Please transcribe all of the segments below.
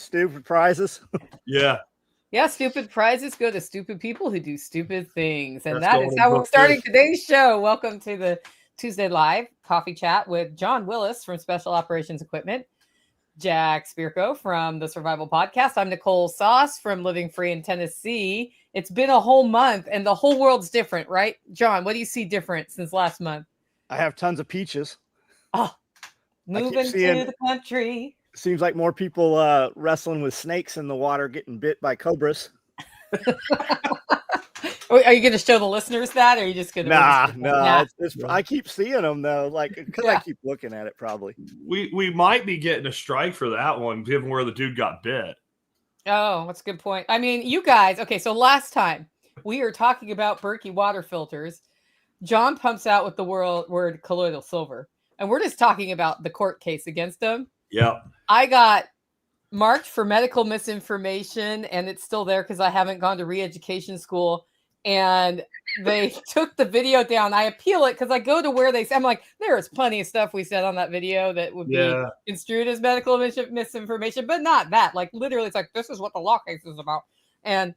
stupid prizes. Yeah. Yeah, stupid prizes go to stupid people who do stupid things. And that is how we're starting today's show. Welcome to the Tuesday Live Coffee Chat with John Willis from Special Operations Equipment, Jack Spirko from the Survival Podcast. I'm Nicole Sauce from Living Free in Tennessee. It's been a whole month and the whole world's different, right? John, what do you see different since last month? I have tons of peaches. Oh, moving to the country. Seems like more people wrestling with snakes in the water, getting bit by cobras. Are you going to show the listeners that, or are you just going to? Nah. I keep seeing them though, like because I keep looking at it. Probably we might be getting a strike for that one, given where the dude got bit. Oh, that's a good point. I mean, you guys. Okay, so last time we were talking about Berkey water filters. John pumps out with the word colloidal silver, and we're just talking about the court case against him. Yeah, I got marked for medical misinformation, and it's still there because I haven't gone to re-education school. And they took the video down. I appeal it because I go to where they say, I'm like, there is plenty of stuff we said on that video that would be construed as medical misinformation, but not that. Like literally, it's like, this is what the law case is about. And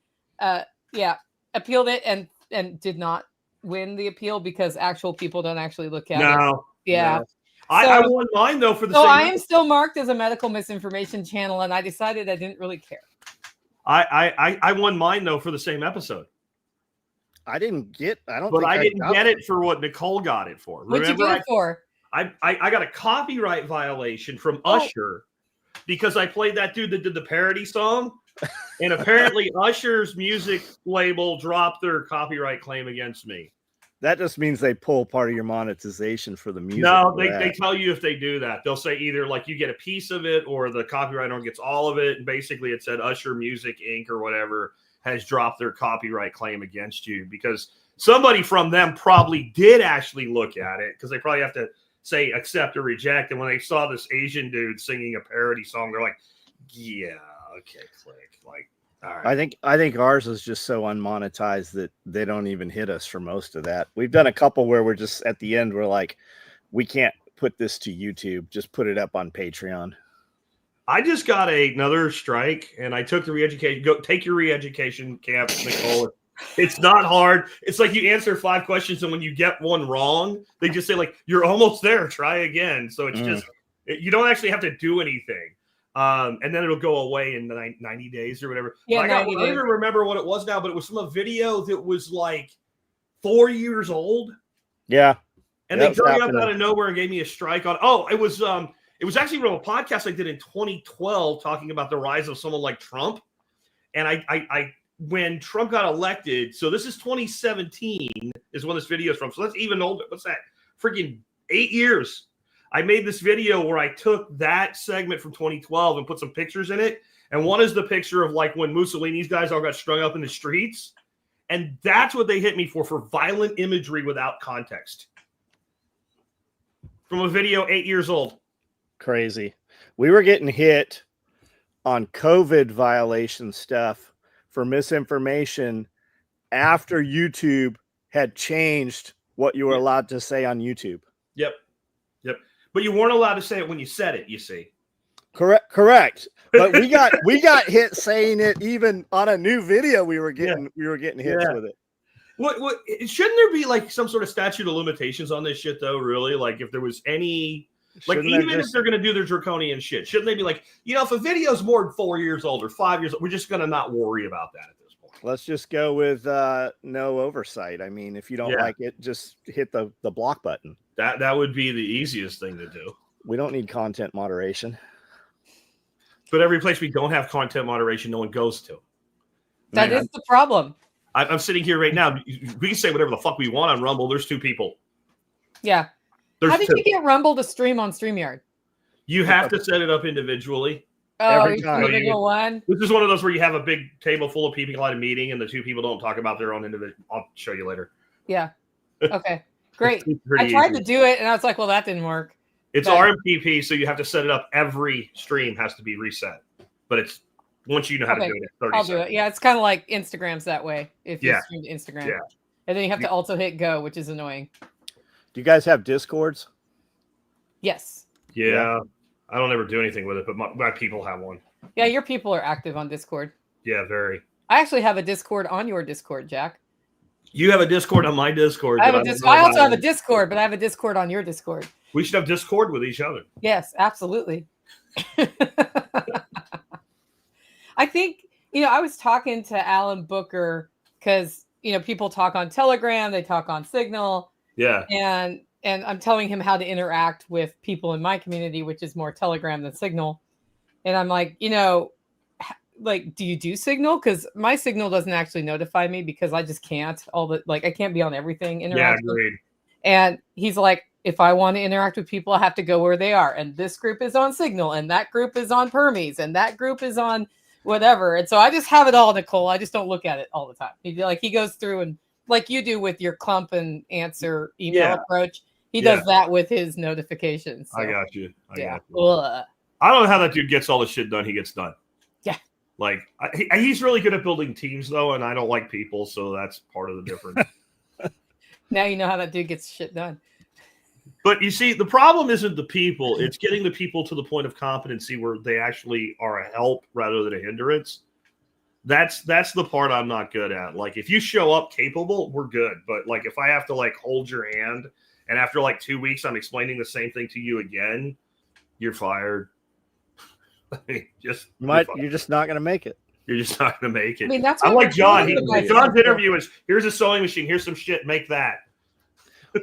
appealed it and did not win the appeal because actual people don't actually look at it. Yeah. No. I won mine though for the same. So I am still marked as a medical misinformation channel, and I decided I didn't really care. I won mine though for the same episode. I didn't get it for what Nicole got it for. What'd you get it for? I got a copyright violation from Usher because I played that dude that did the parody song. And apparently Usher's music label dropped their copyright claim against me. That just means they pull part of your monetization for the music. No, they tell you if they do that. They'll say either like you get a piece of it or the copyright owner gets all of it. And basically it said Usher Music Inc. or whatever has dropped their copyright claim against you because somebody from them probably did actually look at it because they probably have to say accept or reject. And when they saw this Asian dude singing a parody song, they're like, yeah, okay, click. Like, all right. I think ours is just so unmonetized that they don't even hit us for most of that. We've done a couple where we're just at the end, we're like, we can't put this to YouTube. Just put it up on Patreon. I just got another strike, and I took the re-education. Go take your re-education camp, Nicole. It's not hard. It's like you answer 5 questions, and when you get one wrong, they just say like, "You're almost there. Try again." So it's just you don't actually have to do anything, and then it'll go away in 90 days or whatever. Yeah, I don't even remember what it was now, but it was from a video that was like 4 years old. Yeah, and they dug up out of nowhere and gave me a strike on. Oh, it was. It was actually from a podcast I did in 2012 talking about the rise of someone like Trump. And I when Trump got elected, so this is 2017 is when this video is from. So that's even older. What's that? Freaking 8 years. I made this video where I took that segment from 2012 and put some pictures in it. And one is the picture of like when Mussolini's guys all got strung up in the streets. And that's what they hit me for violent imagery without context. From a video 8 years old. Crazy. We were getting hit on COVID violation stuff for misinformation after YouTube had changed what you were allowed to say on YouTube. Yep. But you weren't allowed to say it when you said it, you see. Correct. But we got hit saying it even on a new video. We were getting hits with it. What shouldn't there be like some sort of statute of limitations on this shit though, really? Like if there was any like if they're going to do their draconian shit, shouldn't they be like, if a video's more than 4 years old or 5 years old, we're just going to not worry about that at this point. Let's just go with no oversight. I mean, if you don't like it, just hit the block button. That would be the easiest thing to do. We don't need content moderation. But every place we don't have content moderation, no one goes to. That is the problem. I'm sitting here right now. We can say whatever the fuck we want on Rumble. There's 2 people. Yeah. How did you get Rumble to stream on StreamYard? You have to set it up individually. Oh, every time. This is one of those where you have a big table full of people at a meeting, and the 2 people don't talk about their own individual. I'll show you later. Yeah. Okay. Great. I tried to do it, and I was like, well, that didn't work. It's RMPP, so you have to set it up. Every stream has to be reset. But it's once you know how to do it, 30 I'll seconds. do it. Yeah, it's kind of like Instagram's that way. If you stream to Instagram. Yeah. And then you have to also hit go, which is annoying. Do you guys have Discords? Yes. Yeah. I don't ever do anything with it, but my people have one. Yeah, your people are active on Discord. Yeah, very. I actually have a Discord on your Discord, Jack. You have a Discord on my Discord. I also have a Discord, but I have a Discord on your Discord. We should have Discord with each other. Yes, absolutely. I think, I was talking to Alan Booker because, people talk on Telegram, they talk on Signal. Yeah. And I'm telling him how to interact with people in my community, which is more Telegram than Signal. And I'm like, do you do Signal? Because my Signal doesn't actually notify me because I just can't. I can't be on everything. Yeah, agreed. And he's like, if I want to interact with people, I have to go where they are. And this group is on Signal, and that group is on Permies, and that group is on whatever. And so I just have it all, Nicole. I just don't look at it all the time. He goes through and like you do with your clump and answer email approach. He does that with his notifications. So. I got you. Got you. I don't know how that dude gets all the shit done he gets done. Yeah. Like, he's really good at building teams, though, and I don't like people, so that's part of the difference. Now you know how that dude gets shit done. But you see, the problem isn't the people. It's getting the people to the point of competency where they actually are a help rather than a hindrance. That's the part I'm not good at. Like, if you show up capable, we're good. But, like, if I have to, like, hold your hand and after, like, 2 weeks I'm explaining the same thing to you again, you're fired. I mean, you're just not going to make it. You're just not going to make it. I mean, that's I'm like John. John's interview is, here's a sewing machine. Here's some shit. Make that.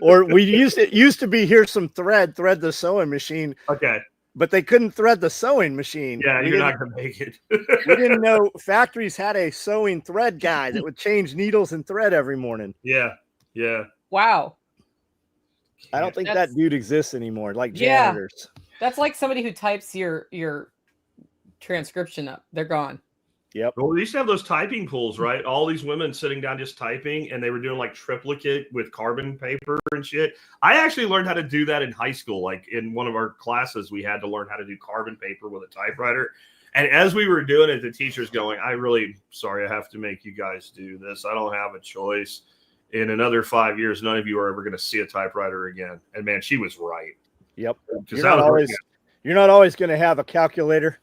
Or it used to be, here's some thread the sewing machine. Okay. But they couldn't thread the sewing machine. Yeah, you're not going to make it. We didn't know factories had a sewing thread guy that would change needles and thread every morning. Yeah. Yeah. Wow. I don't think that dude exists anymore. Like janitors. Yeah. That's like somebody who types your transcription up. They're gone. Yep. Well, we used to have those typing pools, right? All these women sitting down just typing, and they were doing like triplicate with carbon paper and shit. I actually learned how to do that in high school. Like in one of our classes, we had to learn how to do carbon paper with a typewriter. And as we were doing it, the teacher's going, I have to make you guys do this. I don't have a choice. In another 5 years, none of you are ever going to see a typewriter again. And man, she was right. Yep. You're not always going to have a calculator.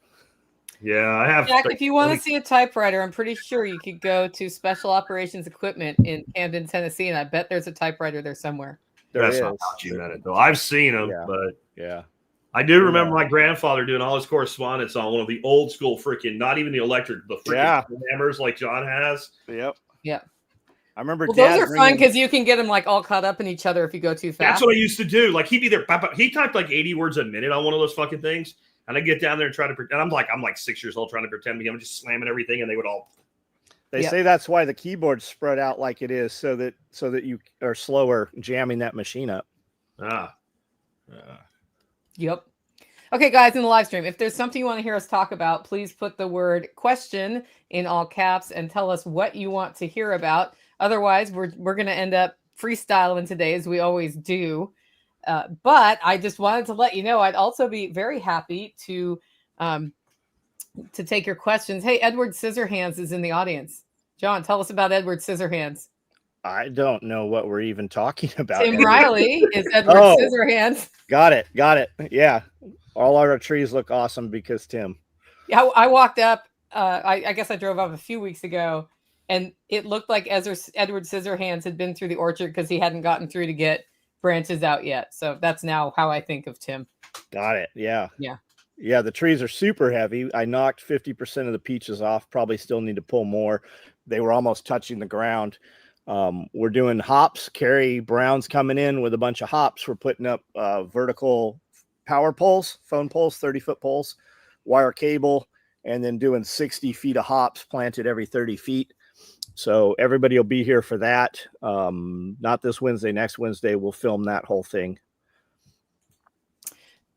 Yeah, I have. Jack, if you want to see a typewriter, I'm pretty sure you could go to Special Operations Equipment in Camden, Tennessee, and I bet there's a typewriter there somewhere. That's not how you meant it, though. I've seen them, but yeah, I do remember my grandfather doing all his correspondence on one of the old school freaking, not even the electric, the freaking hammers like John has. Yep. Yeah. I remember. Well, those are fun because you can get them like all caught up in each other if you go too fast. That's what I used to do. Like he'd be there. He typed like 80 words a minute on one of those fucking things. And I get down there and try to pretend. I'm like 6 years old trying to pretend I'm just slamming everything, and they would all. They say that's why the keyboard's spread out like it is, so that you are slower jamming that machine up. Yep. Okay, guys, in the live stream, if there's something you want to hear us talk about, please put the word question in all caps and tell us what you want to hear about. Otherwise, we're going to end up freestyling today, as we always do. But I just wanted to let you know I'd also be very happy to take your questions. Hey, Edward Scissorhands is in the audience. John, tell us about Edward Scissorhands. I don't know what we're even talking about. Tim Riley is Edward Scissorhands. Got it. Yeah. All our trees look awesome because Tim. Yeah, I walked up. I guess I drove up a few weeks ago, and it looked like Edward Scissorhands had been through the orchard because he hadn't gotten through to get branches out yet. So that's now how I think of Tim. Got it. Yeah. Yeah. The trees are super heavy. I knocked 50% of the peaches off. Probably still need to pull more. They were almost touching the ground. We're doing hops. Carrie Brown's coming in with a bunch of hops. We're putting up vertical power poles, phone poles, 30-foot poles, wire cable, and then doing 60 feet of hops planted every 30 feet. So everybody will be here for that. Not this Wednesday, next Wednesday, we'll film that whole thing.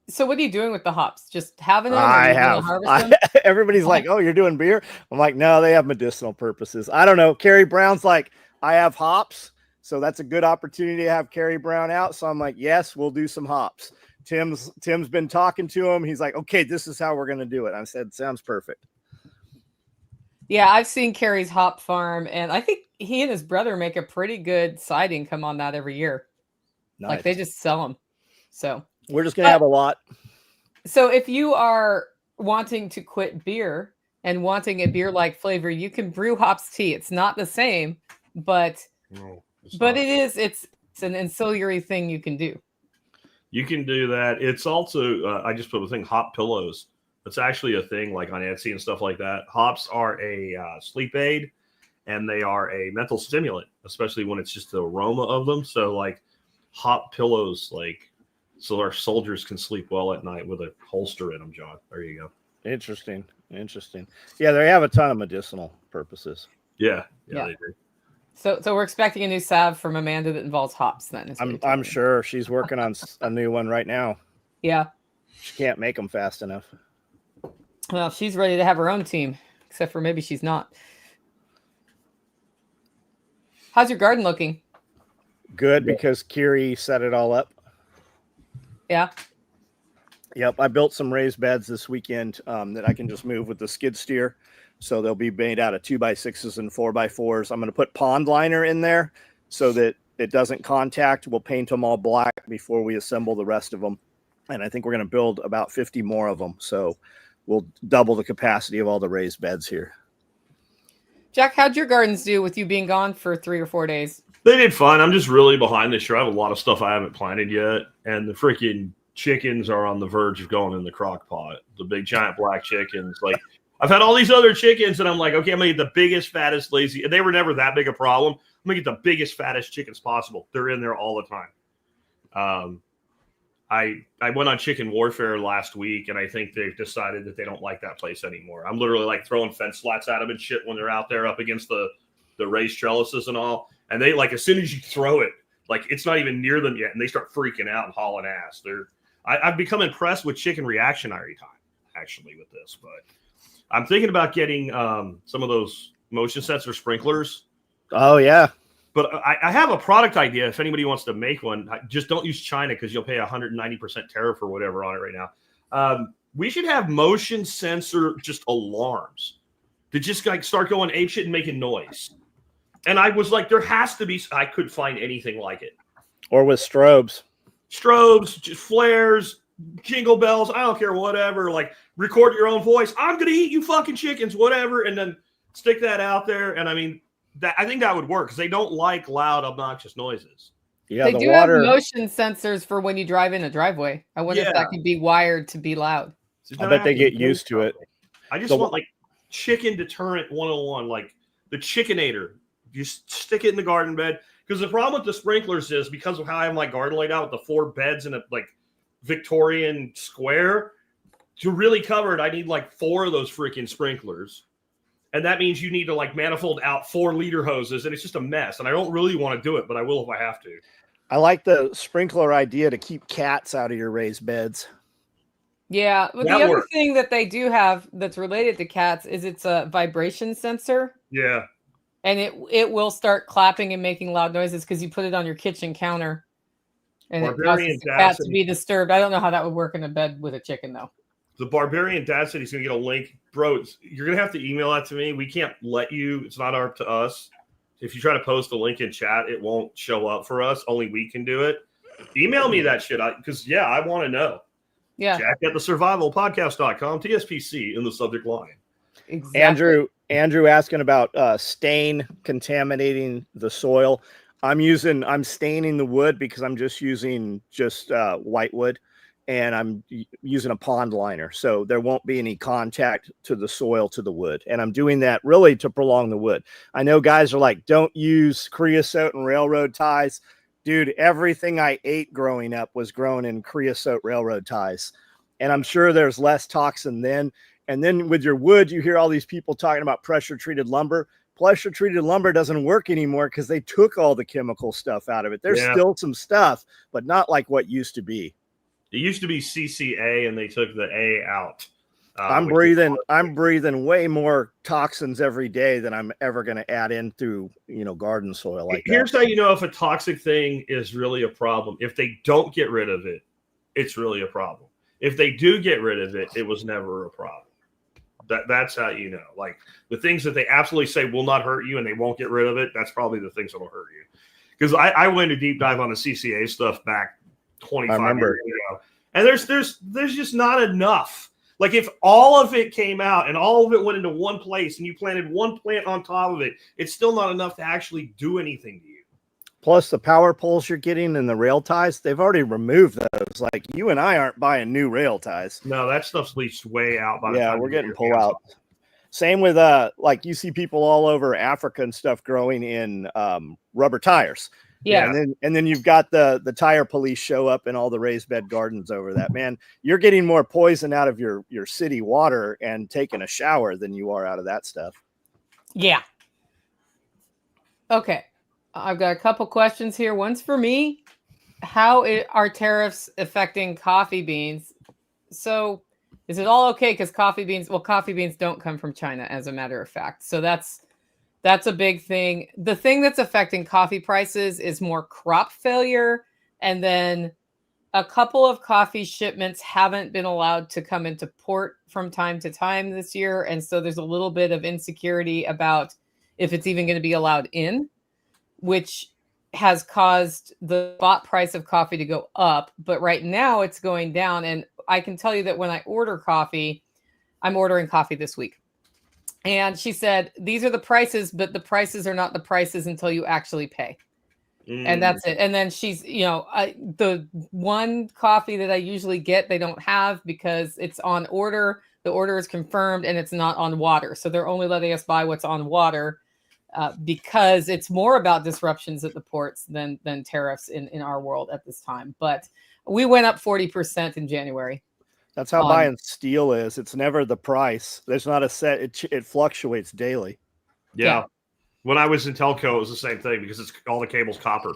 So what are you doing with the hops? Just having them? I have. Everybody's like, oh, you're doing beer? I'm like, no, they have medicinal purposes. I don't know. Carrie Brown's like, I have hops. So that's a good opportunity to have Carrie Brown out. So I'm like, yes, we'll do some hops. Tim's been talking to him. He's like, okay, this is how we're going to do it. I said, sounds perfect. Yeah, I've seen Carrie's hop farm, and I think he and his brother make a pretty good side income on that every year. Nice. Like they just sell them. So we're just going to have a lot. So if you are wanting to quit beer and wanting a beer-like flavor, you can brew hops tea. It's not the same, but it's an ancillary thing you can do. You can do that. It's also I just put a thing, hop pillows. It's actually a thing like on Etsy and stuff like that. Hops are a sleep aid, and they are a mental stimulant, especially when it's just the aroma of them. So like hop pillows, like so our soldiers can sleep well at night with a holster in them, John. There you go. Interesting. Yeah, they have a ton of medicinal purposes. Yeah, they do. So we're expecting a new salve from Amanda that involves hops. Then I'm sure she's working on a new one right now. Yeah, she can't make them fast enough. Well, she's ready to have her own team, except for maybe she's not. How's your garden looking? Good, because Kiri set it all up. Yeah. Yep, I built some raised beds this weekend that I can just move with the skid steer. So they'll be made out of 2x6s and 4x4s. I'm going to put pond liner in there so that it doesn't contact. We'll paint them all black before we assemble the rest of them. And I think we're going to build about 50 more of them. So we'll double the capacity of all the raised beds here. Jack, how'd your gardens do with you being gone for 3 or 4 days? They did fine. I'm just really behind this year. I have a lot of stuff I haven't planted yet. And the freaking chickens are on the verge of going in the crock pot. The big giant black chickens. Like, I've had all these other chickens, and I'm like, okay, I'm going to get the biggest, fattest, lazy. They were never that big a problem. I'm going to get the biggest, fattest chickens possible. They're in there all the time. I went on chicken warfare last week, and I think they've decided that they don't like that place anymore. I'm literally like throwing fence slats at them and shit when they're out there up against the raised trellises and all. And they, like, as soon as you throw it, like, it's not even near them yet, and they start freaking out and hauling ass. I've become impressed with chicken reactionary time, actually, with this. But I'm thinking about getting some of those motion sensor sprinklers. Oh, yeah. But I have a product idea. If anybody wants to make one, just don't use China because you'll pay 190% tariff or whatever on it right now. We should have motion sensor just alarms that just like start going apeshit and making noise. And I was like, there has to be. I couldn't find anything like it. Or with strobes, just flares, jingle bells. I don't care, whatever. Like record your own voice. I'm gonna eat you fucking chickens, whatever, and then stick that out there. And I mean. I think that would work because they don't like loud, obnoxious noises. Yeah, they do have motion sensors for when you drive in a driveway. I wonder if that could be wired to be loud. I bet they get used to it. I just want like chicken deterrent 101, like the Chickinator. You stick it in the garden bed because the problem with the sprinklers is because of how I have my garden laid out with the 4 beds in a like Victorian square. To really cover it, I need like 4 of those freaking sprinklers. And that means you need to like manifold out 4 liter hoses, and it's just a mess. And I don't really want to do it, but I will if I have to. I like the sprinkler idea to keep cats out of your raised beds. Yeah, but the other thing that they do have that's related to cats is it's a vibration sensor. Yeah. And it will start clapping and making loud noises because you put it on your kitchen counter. And it causes the cat to be disturbed. I don't know how that would work in a bed with a chicken, though. The Barbarian Dad said he's going to get a link. Bro, you're going to have to email that to me. We can't let you. It's not up to us. If you try to post a link in chat, it won't show up for us. Only we can do it. Email me that shit. Because, I want to know. Yeah. Jack at thesurvivalpodcast.com, TSPC in the subject line. Exactly. Andrew asking about stain contaminating the soil. I'm staining the wood because I'm just using white wood. And I'm using a pond liner, so there won't be any contact to the soil, to the wood. And I'm doing that really to prolong the wood. I know guys are like, don't use creosote and railroad ties. Dude, everything I ate growing up was grown in creosote railroad ties. And I'm sure there's less toxin then. And then with your wood, you hear all these people talking about pressure-treated lumber. Pressure-treated lumber doesn't work anymore because they took all the chemical stuff out of it. There's still some stuff, but not like what used to be. It used to be CCA, and they took the A out. I'm breathing way more toxins every day than I'm ever going to add in through, garden soil like that. Here's how you know if a toxic thing is really a problem. If they don't get rid of it, it's really a problem. If they do get rid of it, it was never a problem. That's how you know. Like the things that they absolutely say will not hurt you and they won't get rid of it, that's probably the things that will hurt you. Because I went a deep dive on the CCA stuff back 25 years ago. And there's just not enough. Like if all of it came out and all of it went into one place and you planted one plant on top of it, it's still not enough to actually do anything to you. Plus the power poles you're getting and the rail ties, they've already removed those. Like you and I aren't buying new rail ties. No, that stuff's leached way out by the time we're you get getting your pull hands out. on it. Same with like you see people all over Africa and stuff growing in rubber tires. Yeah. And then you've got the tire police show up in all the raised bed gardens over that. Man, you're getting more poison out of your city water and taking a shower than you are out of that stuff. Yeah. Okay. I've got a couple questions here. One's for me. How are tariffs affecting coffee beans? So is it all okay? Because coffee beans don't come from China, as a matter of fact. So that's a big thing. The thing that's affecting coffee prices is more crop failure. And then a couple of coffee shipments haven't been allowed to come into port from time to time this year. And so there's a little bit of insecurity about if it's even going to be allowed in, which has caused the spot price of coffee to go up. But right now it's going down. And I can tell you that when I order coffee, I'm ordering coffee this week. And she said, these are the prices, but the prices are not the prices until you actually pay. And that's it. And then she's, the one coffee that I usually get, they don't have because it's on order. The order is confirmed and it's not on water. So they're only letting us buy what's on water because it's more about disruptions at the ports than tariffs in our world at this time. But we went up 40% in January. That's how buying steel is. It's never the price. There's not a set. It fluctuates daily. Yeah. When I was in telco, it was the same thing because it's all the cable's copper.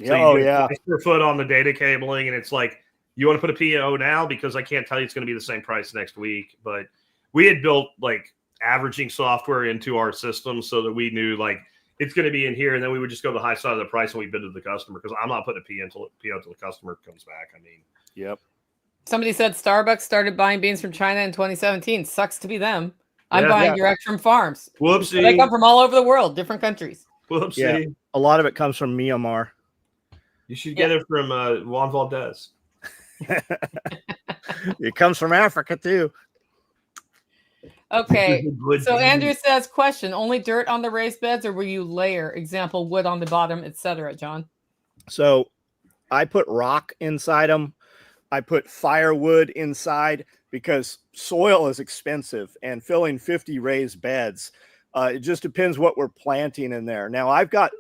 So price per foot on the data cabling, and it's like, you want to put a PO now because I can't tell you it's going to be the same price next week. But we had built like averaging software into our system so that we knew like it's going to be in here, and then we would just go to the high side of the price and we bid to the customer because I'm not putting a PO until the customer comes back. I mean, yep. Somebody said Starbucks started buying beans from China in 2017. Sucks to be them. I'm buying direct from farms. Whoopsie. They come from all over the world, different countries. Whoopsie. Yeah, a lot of it comes from Myanmar. You should get it from Juan Valdez. It comes from Africa too. Okay. So Andrew says, question, only dirt on the raised beds or will you layer, example, wood on the bottom, etc., John? So I put rock inside them. I put firewood inside because soil is expensive and filling 50 raised beds. It just depends what we're planting in there. Now I've got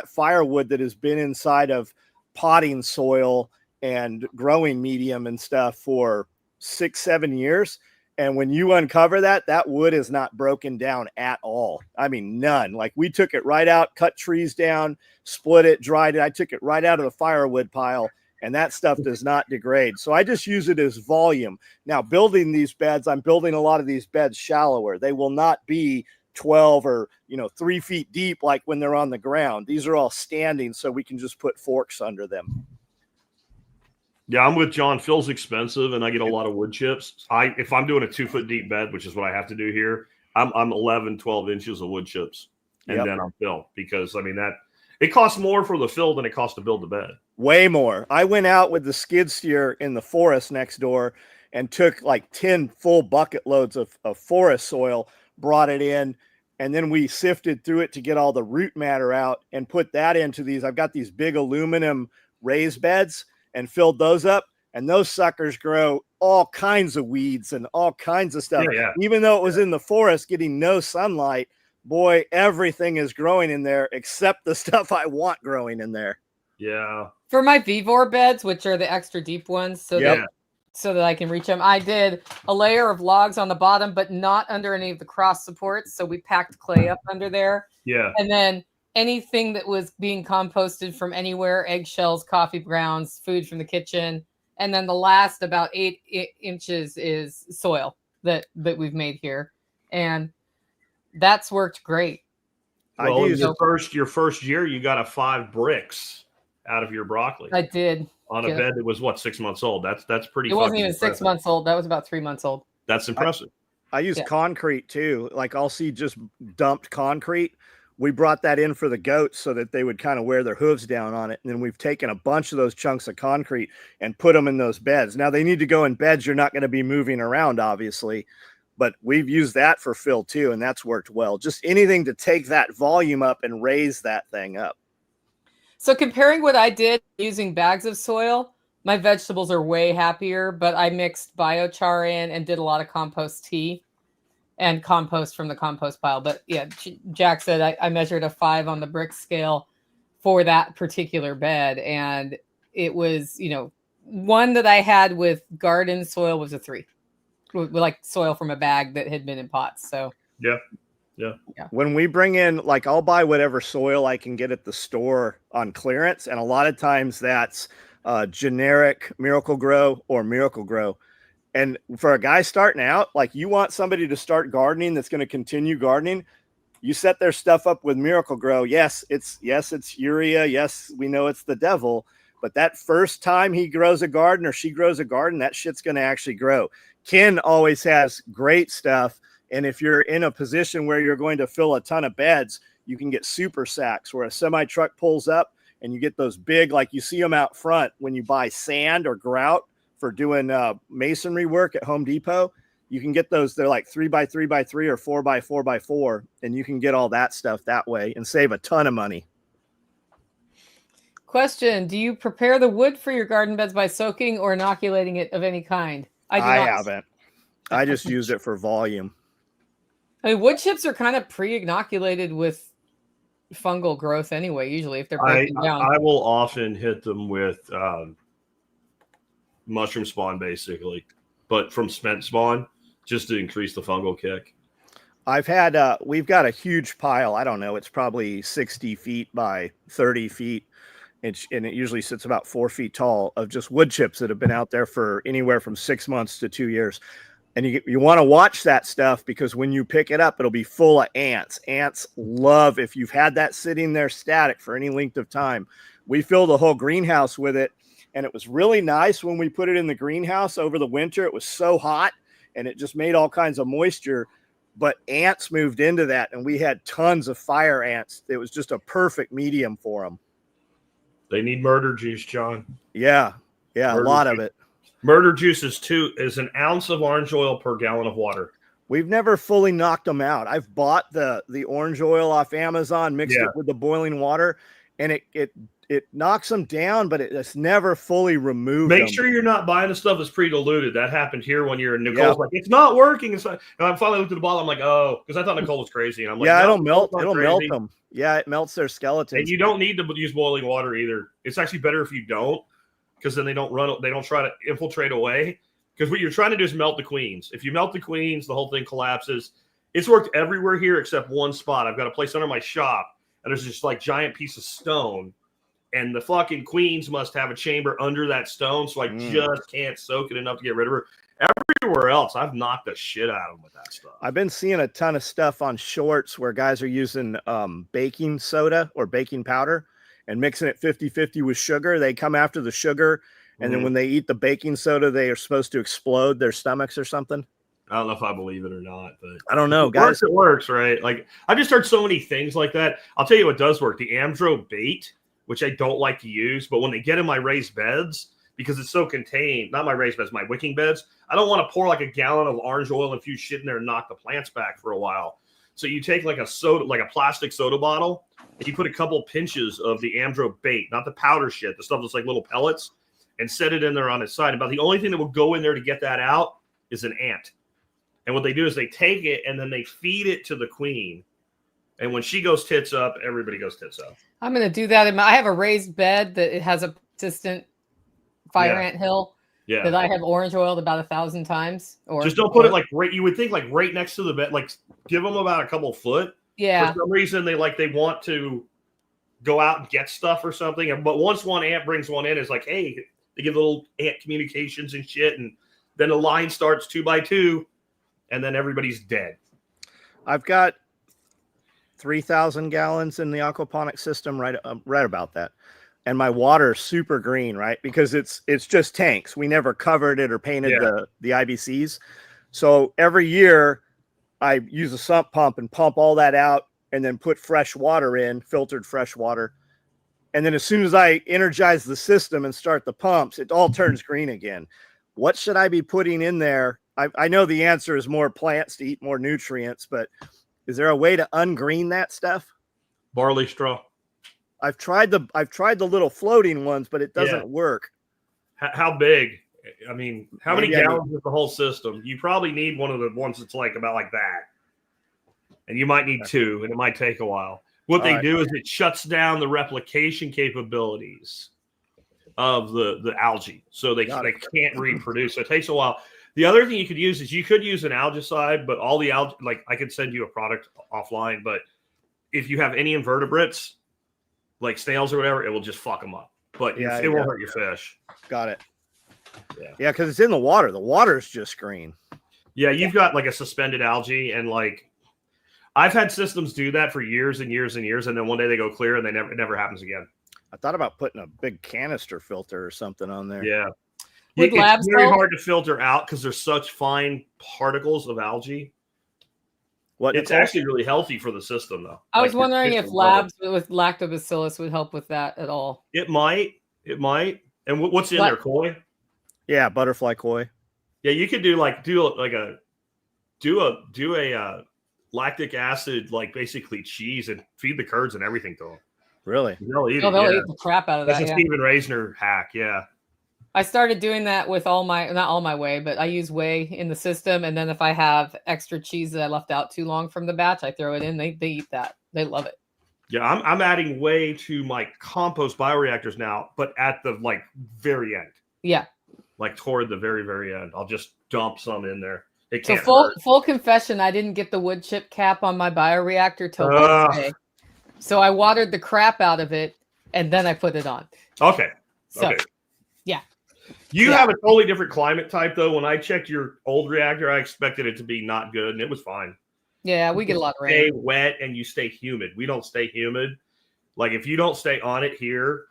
firewood that has been inside of potting soil and growing medium and stuff for 6-7 years. And when you uncover that wood is not broken down at all. I mean, none. Like we took it right out, cut trees down, split it, dried it. I took it right out of the firewood pile. And that stuff does not degrade. So I just use it as volume. Now, building these beds, I'm building a lot of these beds shallower. They will not be 12 or 3 feet deep like when they're on the ground. These are all standing, so we can just put forks under them. Yeah, I'm with John. Phil's expensive, and I get a lot of wood chips. If I'm doing a 2 foot deep bed, which is what I have to do here, I'm 11, 12 inches of wood chips, and then I'm Phil because I mean that it costs more for the fill than it costs to build the bed. Way more. I went out with the skid steer in the forest next door and took like 10 full bucket loads of forest soil, brought it in, and then we sifted through it to get all the root matter out and put that into these. I've got these big aluminum raised beds and filled those up, and those suckers grow all kinds of weeds and all kinds of stuff. Yeah. Even though it was in the forest getting no sunlight, boy, everything is growing in there except the stuff I want growing in there. Yeah. For my Vivor beds, which are the extra deep ones, so that I can reach them, I did a layer of logs on the bottom, but not under any of the cross supports. So we packed clay up under there. Yeah. And then anything that was being composted from anywhere, eggshells, coffee grounds, food from the kitchen. And then the last about 8 inches is soil that we've made here. And that's worked great. Well, your first year, you got a 5 bricks out of your broccoli. I did. On a bed that was 6 months old. That's pretty. It wasn't even 6 months old. That was about 3 months old. That's impressive. I use concrete too. Like I'll see just dumped concrete we brought that in for the goats so that they would kind of wear their hooves down on it. And then we've taken a bunch of those chunks of concrete and put them in those beds. Now they need to go in beds you're not going to be moving around, obviously, but we've used that for fill too, and that's worked well. Just anything to take that volume up and raise that thing up. So comparing what I did using bags of soil, my vegetables are way happier, but I mixed biochar in and did a lot of compost tea and compost from the compost pile. But yeah, Jack said I measured a 5 on the brick scale for that particular bed. And it was, one that I had with garden soil was a 3, with like soil from a bag that had been in pots. So yeah. When we bring in, like, I'll buy whatever soil I can get at the store on clearance. And a lot of times that's generic Miracle-Gro or Miracle-Gro. And for a guy starting out, like, you want somebody to start gardening that's going to continue gardening, you set their stuff up with Miracle-Gro. Yes, it's urea. Yes, we know it's the devil. But that first time he grows a garden or she grows a garden, that shit's going to actually grow. Ken always has great stuff. And if you're in a position where you're going to fill a ton of beds, you can get super sacks where a semi truck pulls up and you get those big, like you see them out front when you buy sand or grout for doing masonry work at Home Depot. You can get those. They're like 3x3x3 or 4x4x4. And you can get all that stuff that way and save a ton of money. Question: do you prepare the wood for your garden beds by soaking or inoculating it of any kind? I haven't. I just used it for volume. I mean, wood chips are kind of pre-inoculated with fungal growth anyway, usually, if they're breaking down. I will often hit them with mushroom spawn, basically, but from spent spawn, just to increase the fungal kick. We've got a huge pile. I don't know. It's probably 60 feet by 30 feet. And it usually sits about 4 feet tall of just wood chips that have been out there for anywhere from 6 months to 2 years. And you want to watch that stuff because when you pick it up, it'll be full of ants. Ants love, if you've had that sitting there static for any length of time. We filled the whole greenhouse with it. And it was really nice when we put it in the greenhouse over the winter. It was so hot and it just made all kinds of moisture. But ants moved into that and we had tons of fire ants. It was just a perfect medium for them. They need murder juice, John. Yeah, murder a lot juice. Of it. Murder juice is an ounce of orange oil per gallon of water. We've never fully knocked them out. I've bought the orange oil off Amazon, mixed it with the boiling water, and it knocks them down, but it's never fully removed. Make sure you're not buying the stuff that's pre-diluted. That happened here one year, and Nicole's like, "It's not working." And I finally looked at the bottle. I'm like, "Oh," because I thought Nicole was crazy. And I'm like, "It'll melt. It'll melt them. Yeah, it melts their skeletons." And you don't need to use boiling water either. It's actually better if you don't, because then they don't try to infiltrate away. Because what you're trying to do is melt the queens. If you melt the queens, the whole thing collapses. It's worked everywhere here except one spot. I've got a place under my shop, and there's this like giant piece of stone. And the fucking queens must have a chamber under that stone, so I just can't soak it enough to get rid of her. Everywhere else, I've knocked the shit out of them with that stuff. I've been seeing a ton of stuff on shorts where guys are using baking soda or baking powder and mixing it 50-50 with sugar. They come after the sugar, and then when they eat the baking soda, they are supposed to explode their stomachs or something. I don't know if I believe it or not, but I don't know, guys. It works, right? Like, I've just heard so many things like that. I'll tell you what does work. The Amdro bait, which I don't like to use, but when they get in my raised beds, because it's so contained, not my raised beds, my wicking beds, I don't want to pour like a gallon of orange oil and infused shit in there and knock the plants back for a while. So you take like a plastic soda bottle, and you put a couple pinches of the Amdro bait, not the powder shit, the stuff that's like little pellets, and set it in there on its side. About the only thing that will go in there to get that out is an ant. And what they do is they take it and then they feed it to the queen. And when she goes tits up, everybody goes tits up. I'm going to do that. I have a raised bed that it has a persistent fire ant hill that I have orange oiled about 1,000 times. Or just don't put it like right. You would think like right next to the bed, like give them about a couple foot. Yeah. For some reason, they want to go out and get stuff or something. But once one ant brings one in, it's like, hey, they give little ant communications and shit. And then the line starts 2 by 2 and then everybody's dead. I've got 3,000 gallons in the aquaponic system, right about that. And my water's super green, right? Because it's just tanks. We never covered it or painted the IBCs. So every year I use a sump pump and pump all that out and then put fresh water in, filtered fresh water. And then as soon as I energize the system and start the pumps, it all turns green again. What should I be putting in there? I know the answer is more plants to eat more nutrients, but is there a way to ungreen that stuff? Barley straw. I've tried the little floating ones, but it doesn't work. How big? I mean, how many Maybe gallons is the whole system? You probably need one of the ones that's like about like that. And you might need 2, and it might take a while. What they do is it shuts down the replication capabilities of the algae. So they can't reproduce. So it takes a while. The other thing you could use is you could use an algicide, but all the algae, like I could send you a product offline, but if you have any invertebrates, like snails or whatever, it will just fuck them up. But it won't hurt your fish. Got it. Yeah, because it's in the water. The water's just green. Yeah, you've got like a suspended algae, and like I've had systems do that for years and years and years, and then one day they go clear, and it never happens again. I thought about putting a big canister filter or something on there. Yeah. Would labs it's very help? hard to filter out because there's such fine particles of algae. It's actually really healthy for the system, though. I was wondering if labs with lactobacillus would help with that at all. It might. And what's in there? Koi? Yeah, butterfly koi. Yeah, you could do a lactic acid, like basically cheese, and feed the curds and everything to them. Really? They'll eat They'll eat the crap out of that. That's a Steven Reisner hack. Yeah. I started doing that with not all my whey, but I use whey in the system. And then if I have extra cheese that I left out too long from the batch, I throw it in. They eat that. They love it. Yeah, I'm adding whey to my compost bioreactors now, but at the like very end. Yeah. Like toward the very, very end. I'll just dump some in there. It So can't full confession, I didn't get the wood chip cap on my bioreactor till Wednesday. So I watered the crap out of it and then I put it on. Okay. So, yeah. You have a totally different climate type, though. When I checked your old reactor, I expected it to be not good, and it was fine. Yeah, we get a lot of rain. Stay wet and you stay humid. We don't stay humid. Like if you don't stay on it here,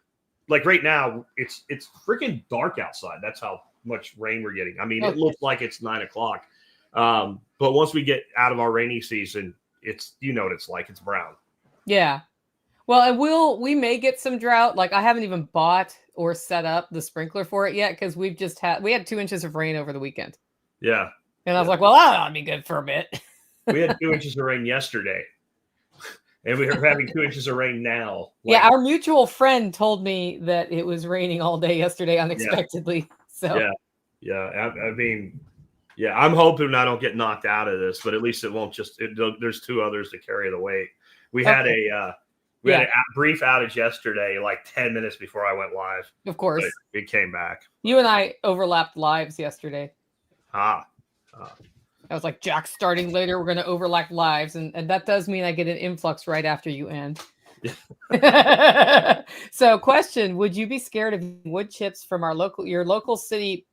like right now, it's freaking dark outside. That's how much rain we're getting. I mean, it looks like it's 9 o'clock. But once we get out of our rainy season, it's what it's like. It's brown. Yeah. Well, and we may get some drought. Like I haven't even bought or set up the sprinkler for it yet because we had 2 inches of rain over the weekend. Yeah. And I was like, well, that'll be good for a bit. We had 2 inches of rain yesterday. And we are having 2 inches of rain now. Yeah, our mutual friend told me that it was raining all day yesterday unexpectedly. Yeah. So Yeah. I mean, yeah, I'm hoping I don't get knocked out of this, but at least it won't there's 2 others to carry the weight. We had a brief outage yesterday, like 10 minutes before I went live. Of course. But it came back. You and I overlapped lives yesterday. I was like, Jack's starting later. We're going to overlap lives. And that does mean I get an influx right after you end. So question, would you be scared of wood chips from your local city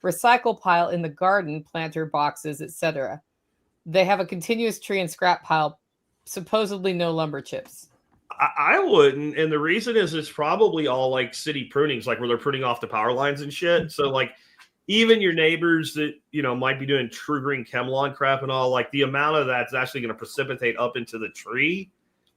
recycle pile in the garden, planter boxes, etc.? They have a continuous tree and scrap pile, supposedly no lumber chips. I wouldn't. And the reason is it's probably all like city prunings, like where they're pruning off the power lines and shit. So like even your neighbors that, might be doing true green Chemlon crap and all, like the amount of that's actually going to precipitate up into the tree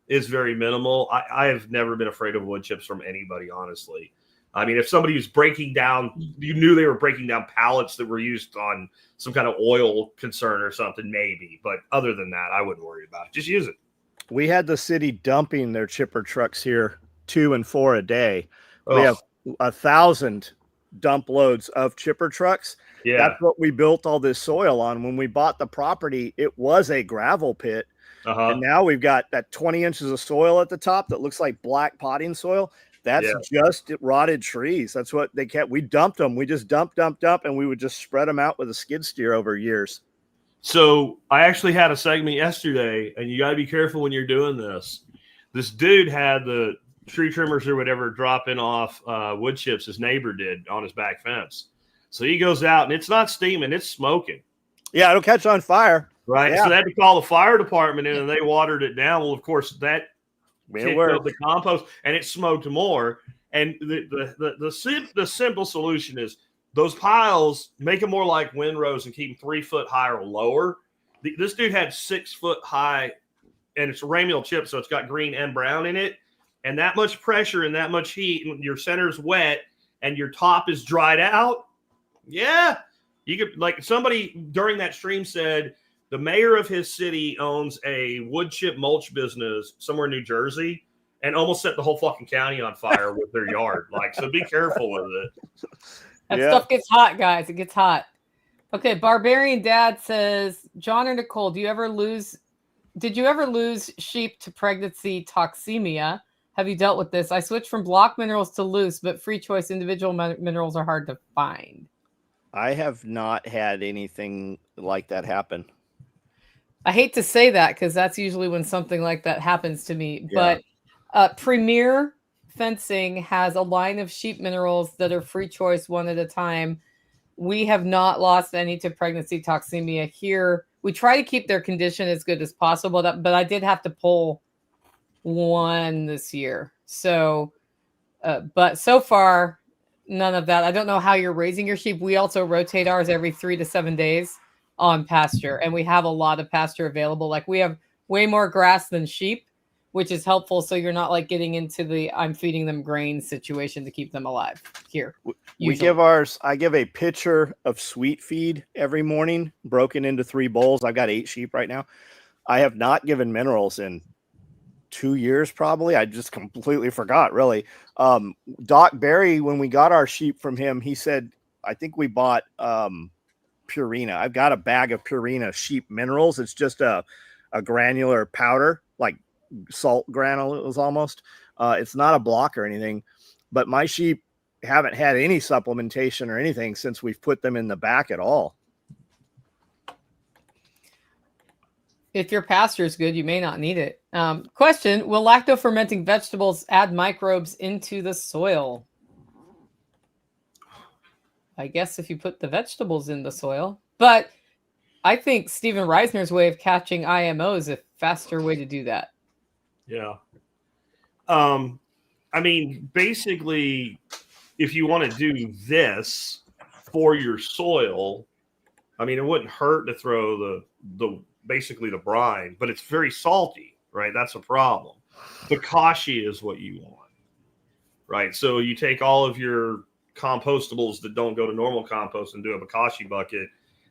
is very minimal. I have never been afraid of wood chips from anybody, honestly. I mean, if somebody was breaking down, you knew they were breaking down pallets that were used on some kind of oil concern or something, maybe. But other than that, I wouldn't worry about it. Just use it. We had the city dumping their chipper trucks here 2 and 4 a day. We have 1,000 dump loads of chipper trucks. Yeah. That's what we built all this soil on. When we bought the property, it was a gravel pit. And now we've got that 20 inches of soil at the top that looks like black potting soil. That's just rotted trees. That's what they kept. We dumped them. We just dump, and we would just spread them out with a skid steer over years. So I actually had a segment yesterday, and you got to be careful when you're doing this. This dude had the tree trimmers or whatever dropping off wood chips. His neighbor did on his back fence. So he goes out, and it's not steaming, it's smoking. Yeah, it'll catch on fire. Right. Yeah. So they had to call the fire department in, and they watered it down. Well, of course, that kicked up the compost, and it smoked more. And the simple solution is those piles, make them more like windrows and keep them 3 foot high or lower. This dude had 6 foot high and it's a ramial chip, so it's got green and brown in it. And that much pressure and that much heat, and your center's wet, and your top is dried out. Yeah, you could, like somebody during that stream said, the mayor of his city owns a wood chip mulch business somewhere in New Jersey, and almost set the whole fucking county on fire with their yard. Like, so be careful with it. That stuff gets hot, guys. It gets hot. Okay, Barbarian Dad says, John or Nicole, did you ever lose sheep to pregnancy toxemia? Have you dealt with this? I switched from block minerals to loose, but free choice individual minerals are hard to find. I have not had anything like that happen. I hate to say that because that's usually when something like that happens to me. Yeah. But Premier Fencing has a line of sheep minerals that are free choice one at a time. We have not lost any to pregnancy toxemia here. We try to keep their condition as good as possible, but I did have to pull one this year. So, but so far, none of that. I don't know how you're raising your sheep. We also rotate ours every 3 to 7 days on pasture, and we have a lot of pasture available. Like we have way more grass than sheep, which is helpful. So you're not like getting into the I'm feeding them grain situation to keep them alive here. I give a pitcher of sweet feed every morning, broken into 3 bowls. I've got 8 sheep right now. I have not given minerals in 2 years, probably. I just completely forgot, really. Doc Barry, when we got our sheep from him, he said, I think we bought Purina. I've got a bag of Purina sheep minerals. It's just a granular powder, like salt granules almost. It's not a block or anything, but my sheep haven't had any supplementation or anything since we've put them in the back at all. If your pasture is good, you may not need it. Question, will lacto-fermenting vegetables add microbes into the soil? I guess if you put the vegetables in the soil. But I think Steven Reisner's way of catching IMO is a faster way to do that. Yeah. I mean, basically, if you want to do this for your soil, I mean, it wouldn't hurt to throw the basically the brine, but it's very salty, right? That's a problem. Bokashi is what you want, right? So you take all of your compostables that don't go to normal compost and do a bokashi bucket.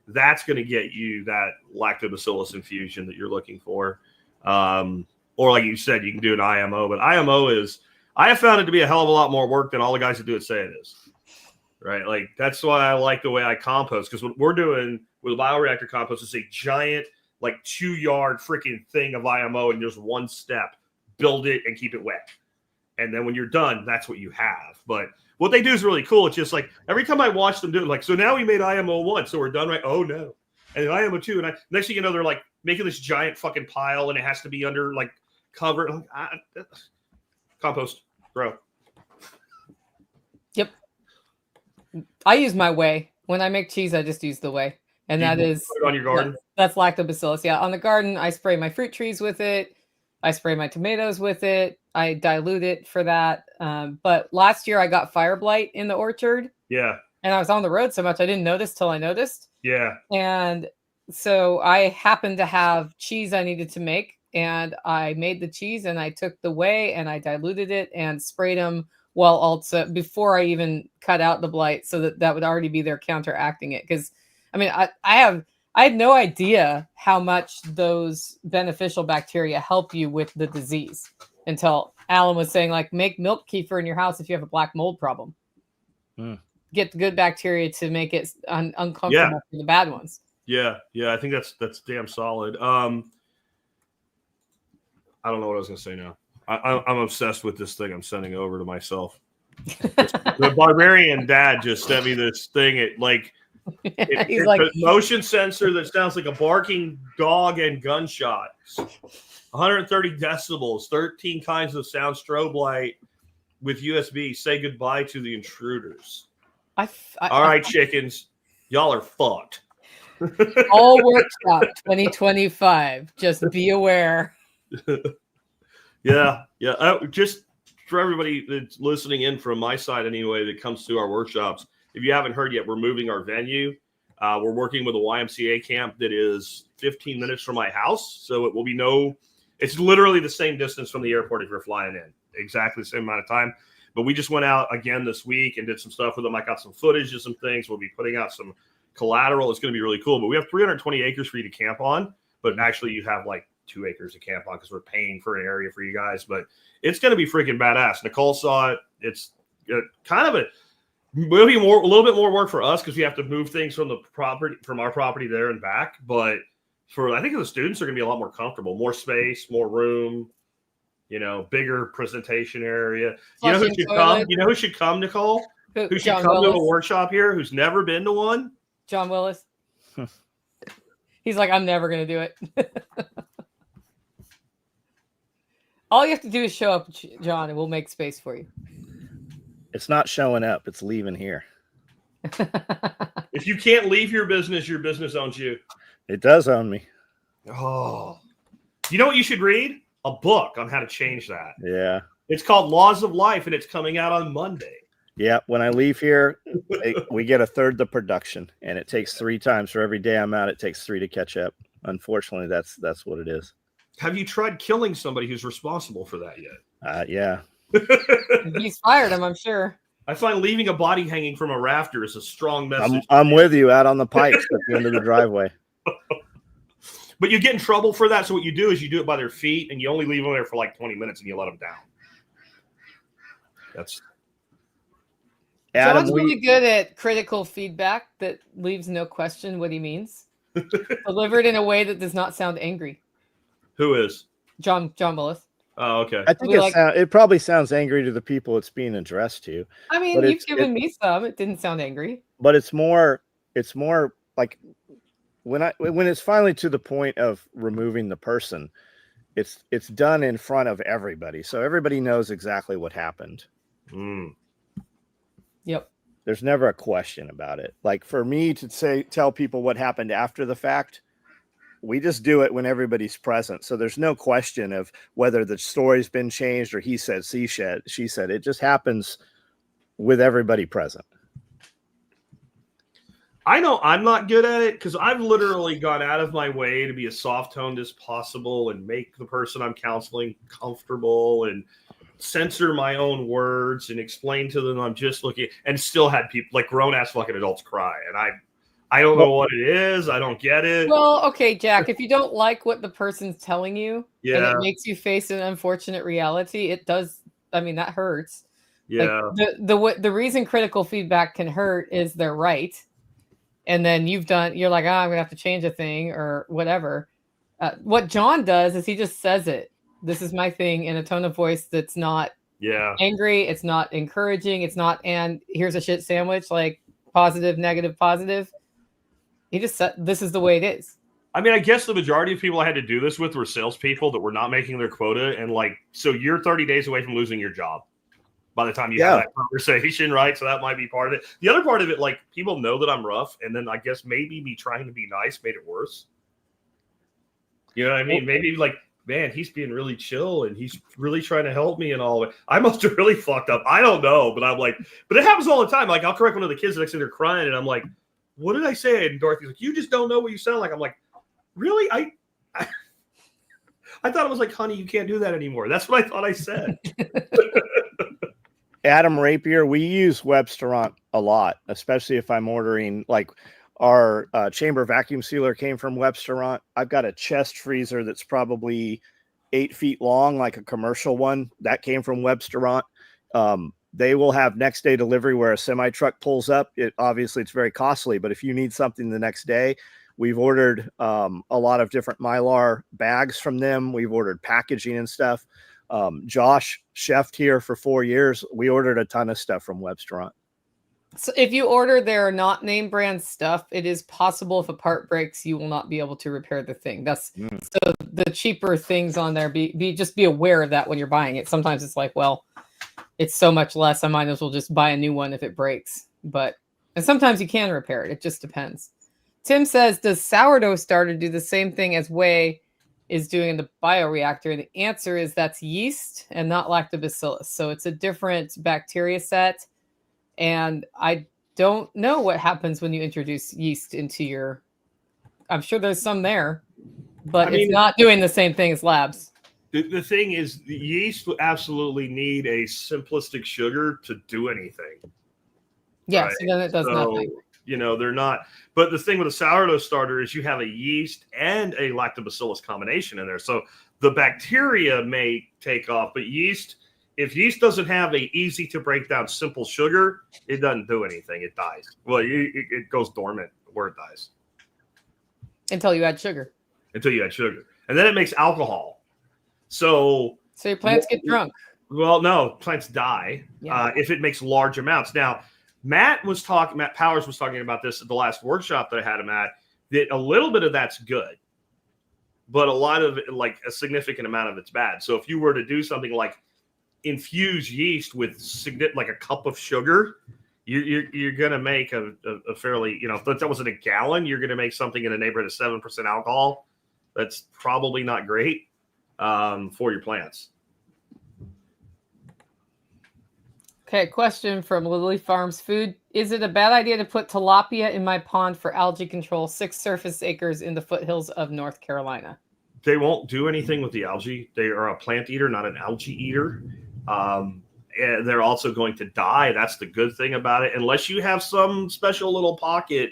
That's going to get you that lactobacillus infusion that you're looking for. Or like you said, you can do an IMO, but IMO I have found it to be a hell of a lot more work than all the guys that do it say it is, right? Like that's why I like the way I compost, because what we're doing with bioreactor compost is a giant, like 2-yard freaking thing of IMO in just one step. Build it and keep it wet. And then when you're done, that's what you have. But what they do is really cool. It's just like every time I watch them do it, like, so now we made IMO 1, so we're done, right? Oh no. And then IMO 2, and next thing you know, they're like making this giant fucking pile, and it has to be under like cover. Compost, bro. Yep. I use my whey. When I make cheese, I just use the whey. And that is on your garden. That's lactobacillus. Yeah. On the garden, I spray my fruit trees with it. I spray my tomatoes with it. I dilute it for that. But last year I got fire blight in the orchard. Yeah. And I was on the road so much I didn't notice till I noticed. Yeah. And so I happened to have cheese I needed to make. And I made the cheese and I took the whey and I diluted it and sprayed them while also before I even cut out the blight, so that would already be there counteracting it. Because I mean, I had no idea how much those beneficial bacteria help you with the disease until Alan was saying, like, make milk kefir in your house if you have a black mold problem. Get the good bacteria to make it uncomfortable for the bad ones. Yeah. I think that's damn solid. I don't know what I was going to say now. I'm obsessed with this thing I'm sending over to myself. The Barbarian Dad just sent me this thing. It's like a motion sensor that sounds like a barking dog and gunshots. 130 decibels, 13 kinds of sound, strobe light with USB. Say goodbye to the intruders. All right, chickens. Y'all are fucked. All workshop 2025. Just be aware. Yeah. Just for everybody that's listening in from my side anyway that comes to our workshops, if you haven't heard yet, we're moving our venue. We're working with a YMCA camp that is 15 minutes from my house. So it will be no It's literally the same distance from the airport if you're flying in, exactly the same amount of time. But we just went out again this week and did some stuff with them. I got some footage of some things. We'll be putting out some collateral. It's going to be really cool. But we have 320 acres for you to camp on. But actually, you have like 2 acres to camp on because we're paying for an area for you guys. But it's going to be freaking badass. Nicole saw it. It's kind of a little bit more work for us because we have to move things from our property there and back. But I think the students are going to be a lot more comfortable, more space, more room. Bigger presentation area. You know who should come? You know who should come, Nicole? Who should come to a workshop here? Who's never been to one? John Willis. He's like, I'm never going to do it. All you have to do is show up, John, and we'll make space for you. It's not showing up. It's leaving here. If you can't leave your business owns you. It does own me. Oh. You know what you should read? A book on how to change that. Yeah. It's called Laws of Life, and it's coming out on Monday. Yeah. When I leave here, we get a third the production, and it takes 3 times for every day I'm out. It takes 3 to catch up. Unfortunately, that's what it is. Have you tried killing somebody who's responsible for that yet? Yeah. He's fired him, I'm sure. I find leaving a body hanging from a rafter is a strong message. I'm with you out on the pipes at the end of the driveway. But you get in trouble for that. So what you do is you do it by their feet, and you only leave them there for like 20 minutes, and you let them down. That's Adam. John's really good at critical feedback that leaves no question what he means. Delivered in a way that does not sound angry. Who is? John Willis. Oh, okay. I think it probably sounds angry to the people it's being addressed to. I mean, you've given me some. It didn't sound angry. But it's more like when it's finally to the point of removing the person, it's done in front of everybody. So everybody knows exactly what happened. Yep. There's never a question about it. Like for me to tell people what happened after the fact, we just do it when everybody's present. So there's no question of whether the story's been changed or he said, she said. It just happens with everybody present. I know I'm not good at it because I've literally gone out of my way to be as soft-toned as possible and make the person I'm counseling comfortable and censor my own words and explain to them I'm just looking, and still had people like grown-ass fucking adults cry. And I don't know what it is. I don't get it. Well, okay, Jack, if you don't like what the person's telling you and it makes you face an unfortunate reality, it does. I mean, that hurts. Yeah. Like the reason critical feedback can hurt is they're right. And then you're like, I'm going to have to change a thing or whatever. What John does is he just says it. This is my thing in a tone of voice that's not angry. It's not encouraging. It's not, and here's a shit sandwich, like positive, negative, positive. He just said, this is the way it is. I mean, I guess the majority of people I had to do this with were salespeople that were not making their quota. And like, so you're 30 days away from losing your job by the time you have that conversation, right? So that might be part of it. The other part of it, like people know that I'm rough. And then I guess maybe me trying to be nice made it worse. You know what I mean? Maybe like, man, he's being really chill and he's really trying to help me and all of it. I must have really fucked up. I don't know, but I'm like, but it happens all the time. Like I'll correct one of the kids the next day they're crying and I'm like, what did I say? And Dorothy's like, you just don't know what you sound like. I'm like, really? I thought it was like, honey, you can't do that anymore. That's what I thought I said. Adam Rapier, we use Webstaurant a lot, especially if I'm ordering, like our chamber vacuum sealer came from Webstaurant. I've got a chest freezer that's probably 8 feet long, like a commercial one. That came from Webstaurant. They will have next day delivery where a semi truck pulls up. Obviously it's very costly, but if you need something the next day, we've ordered a lot of different Mylar bags from them. We've ordered packaging and stuff. Josh chefed here for 4 years. We ordered a ton of stuff from Webstaurant. So if you order their not name brand stuff, it is possible if a part breaks, you will not be able to repair the thing. So the cheaper things on there, just be aware of that when you're buying it. Sometimes it's like, well, it's so much less. I might as well just buy a new one if it breaks. And sometimes you can repair it. It just depends. Tim says, does sourdough starter do the same thing as whey is doing in the bioreactor? And the answer is that's yeast and not lactobacillus. So it's a different bacteria set. And I don't know what happens when you introduce yeast into I'm sure there's some there, but it's not doing the same thing as labs. The thing is, the yeast absolutely need a simplistic sugar to do anything. Yeah, right? so then it does nothing. They're not. But the thing with a sourdough starter is you have a yeast and a lactobacillus combination in there. So the bacteria may take off, but if yeast doesn't have a easy to break down simple sugar, it doesn't do anything. It dies. Well, it goes dormant where it dies. Until you add sugar. Until you add sugar. And then it makes alcohol. So your plants get drunk. Well, no, plants die if it makes large amounts. Now, Matt Powers was talking about this at the last workshop that I had him at, that a little bit of that's good, but a lot of it, like a significant amount of it's bad. So if you were to do something like infuse yeast with like a cup of sugar, you're going to make a fairly, if that wasn't a gallon, you're going to make something in the neighborhood of 7% alcohol. That's probably not great for your plants. Okay, question from Lily Farms Food. Is it a bad idea to put tilapia in my pond for algae control, 6 surface acres in the foothills of North Carolina? They won't do anything with the algae. They are a plant eater, not an algae eater. And they're also going to die. That's the good thing about it. Unless you have some special little pocket.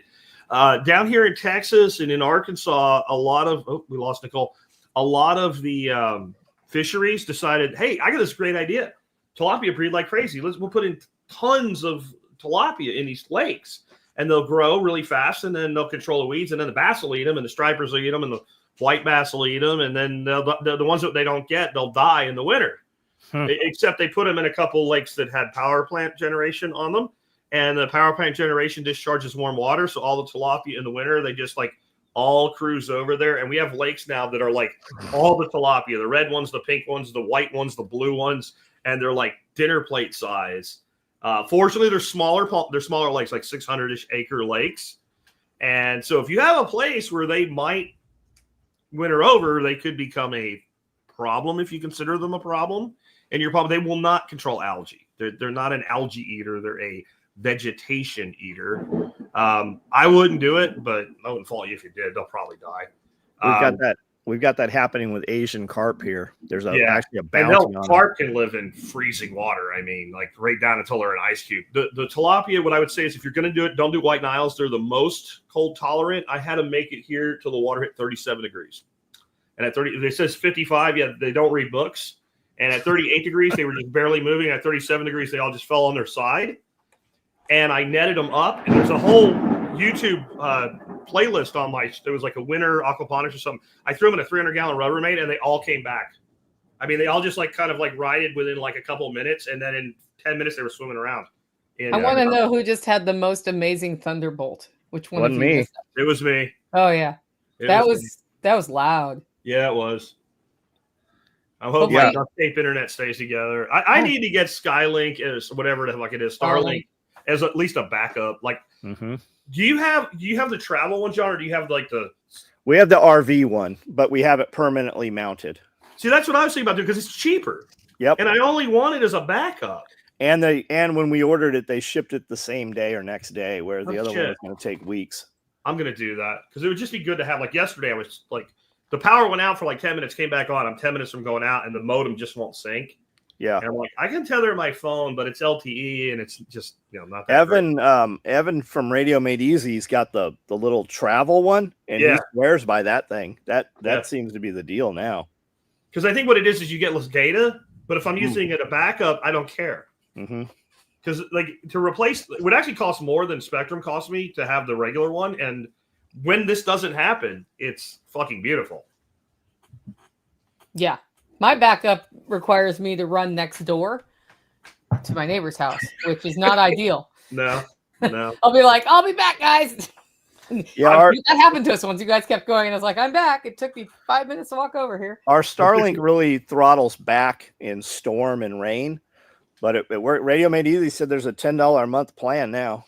Down here in Texas and in Arkansas, we lost Nicole. A lot of the fisheries decided, hey, I got this great idea. Tilapia breed like crazy. We'll put in tons of tilapia in these lakes, and they'll grow really fast, and then they'll control the weeds, and then the bass will eat them, and the stripers will eat them, and the white bass will eat them, and then the ones that they don't get, they'll die in the winter. Except they put them in a couple lakes that had power plant generation on them, and the power plant generation discharges warm water, so all the tilapia in the winter, they just like all cruise over there. And we have lakes now that are like all the tilapia, the red ones, the pink ones, the white ones, the blue ones, and they're like dinner plate size. Fortunately, they're smaller lakes, like 600-ish acre lakes. And so if you have a place where they might winter over, they could become a problem if you consider them a problem. And they will not control algae. They're not an algae eater. They're a vegetation eater. I wouldn't do it, but I wouldn't fault you if you did. They'll probably die. We've got that happening with Asian carp here. There's actually a bounty on carp can live in freezing water. I mean, like right down until they're an ice cube. The tilapia, what I would say is if you're going to do it, don't do white Niles. They're the most cold tolerant. I had them make it here till the water hit 37 degrees. And at 30, it says 55. Yeah, they don't read books. And at 38 degrees, they were just barely moving. At 37 degrees, they all just fell on their side. And I netted them up. And there's a whole YouTube playlist on there was like a winter aquaponics or something. I threw them in a 300-gallon Rubbermaid, and they all came back. I mean, they all just like kind of like righted within like a couple of minutes, and then in 10 minutes they were swimming around. I want to know who just had the most amazing thunderbolt. Which one? Wasn't me. It was me. Oh yeah, that was loud. Yeah, it was. I hope my duct tape internet stays together. I need to get Skylink as whatever the fuck it is, Starlink as at least a backup. Like. Mm-hmm. Do you have the travel one, John, or do you have like the? We have the RV one, but we have it permanently mounted. See, that's what I was thinking about doing because it's cheaper. Yep. And I only want it as a backup. And when we ordered it, they shipped it the same day or next day, where the other one was going to take weeks. I'm going to do that because it would just be good to have. Like yesterday, I was like, the power went out for like 10 minutes, came back on. I'm 10 minutes from going out, and the modem just won't sync. Yeah, and I'm like, I can tether my phone, but it's LTE, and it's just not that Evan from Radio Made Easy's got the little travel one, and he swears by that thing. That seems to be the deal now. Because I think what it is you get less data, but if I'm using it a backup, I don't care. Because like to replace it would actually cost more than Spectrum cost me to have the regular one, and when this doesn't happen, it's fucking beautiful. Yeah. My backup requires me to run next door to my neighbor's house, which is not ideal. No. I'll be like, I'll be back, guys. Yeah, that happened to us once. You guys kept going, and I was like, I'm back. It took me 5 minutes to walk over here. Our Starlink really throttles back in storm and rain, but it worked. Radio Made Easy said there's a $10 a month plan now.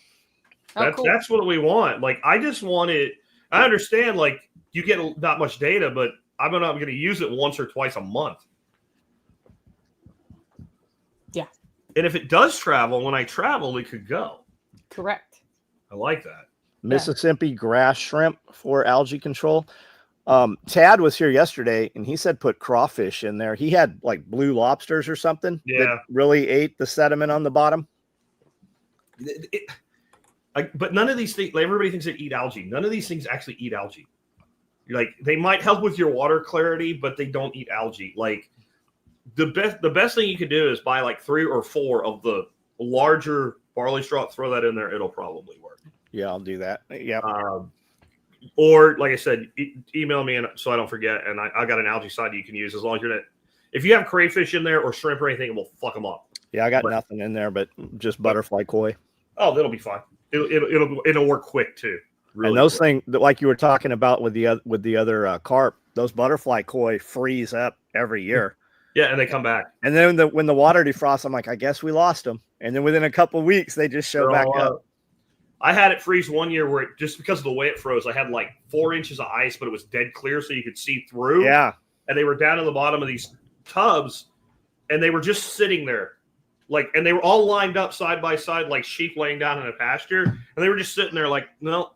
That's what we want. Like, I just want it. I understand, like, you get not much data, but I'm going to use it once or twice a month. Yeah. And if it does travel, when I travel, it could go. Correct. I like that. Mississippi grass shrimp for algae control. Tad was here yesterday, and he said put crawfish in there. He had like blue lobsters or something that really ate the sediment on the bottom. But none of these things, like, everybody thinks they eat algae. None of these things actually eat algae. Like, they might help with your water clarity, but they don't eat algae. Like, the best thing you could do is buy like 3 or 4 of the larger barley straw, throw that in there. It'll probably work. Yeah, I'll do that. Yeah. Or like I said, email me so I don't forget. And I got an algae side you can use as long as you're not. If you have crayfish in there or shrimp or anything, it will fuck them up. Yeah, I got nothing in there, but just butterfly koi. Oh, that'll be fine. It'll work quick too. Really and those quick. things, like you were talking about with the other carp, those butterfly koi freeze up every year. Yeah, and they come back. And then when the water defrosts, I'm like, I guess we lost them. And then within a couple of weeks, they just show back up. I had it freeze one year where just because of the way it froze, I had like 4 inches of ice, but it was dead clear, so you could see through. Yeah. And they were down in the bottom of these tubs, and they were just sitting there. And they were all lined up side by side like sheep laying down in a pasture. And they were just sitting there like, no,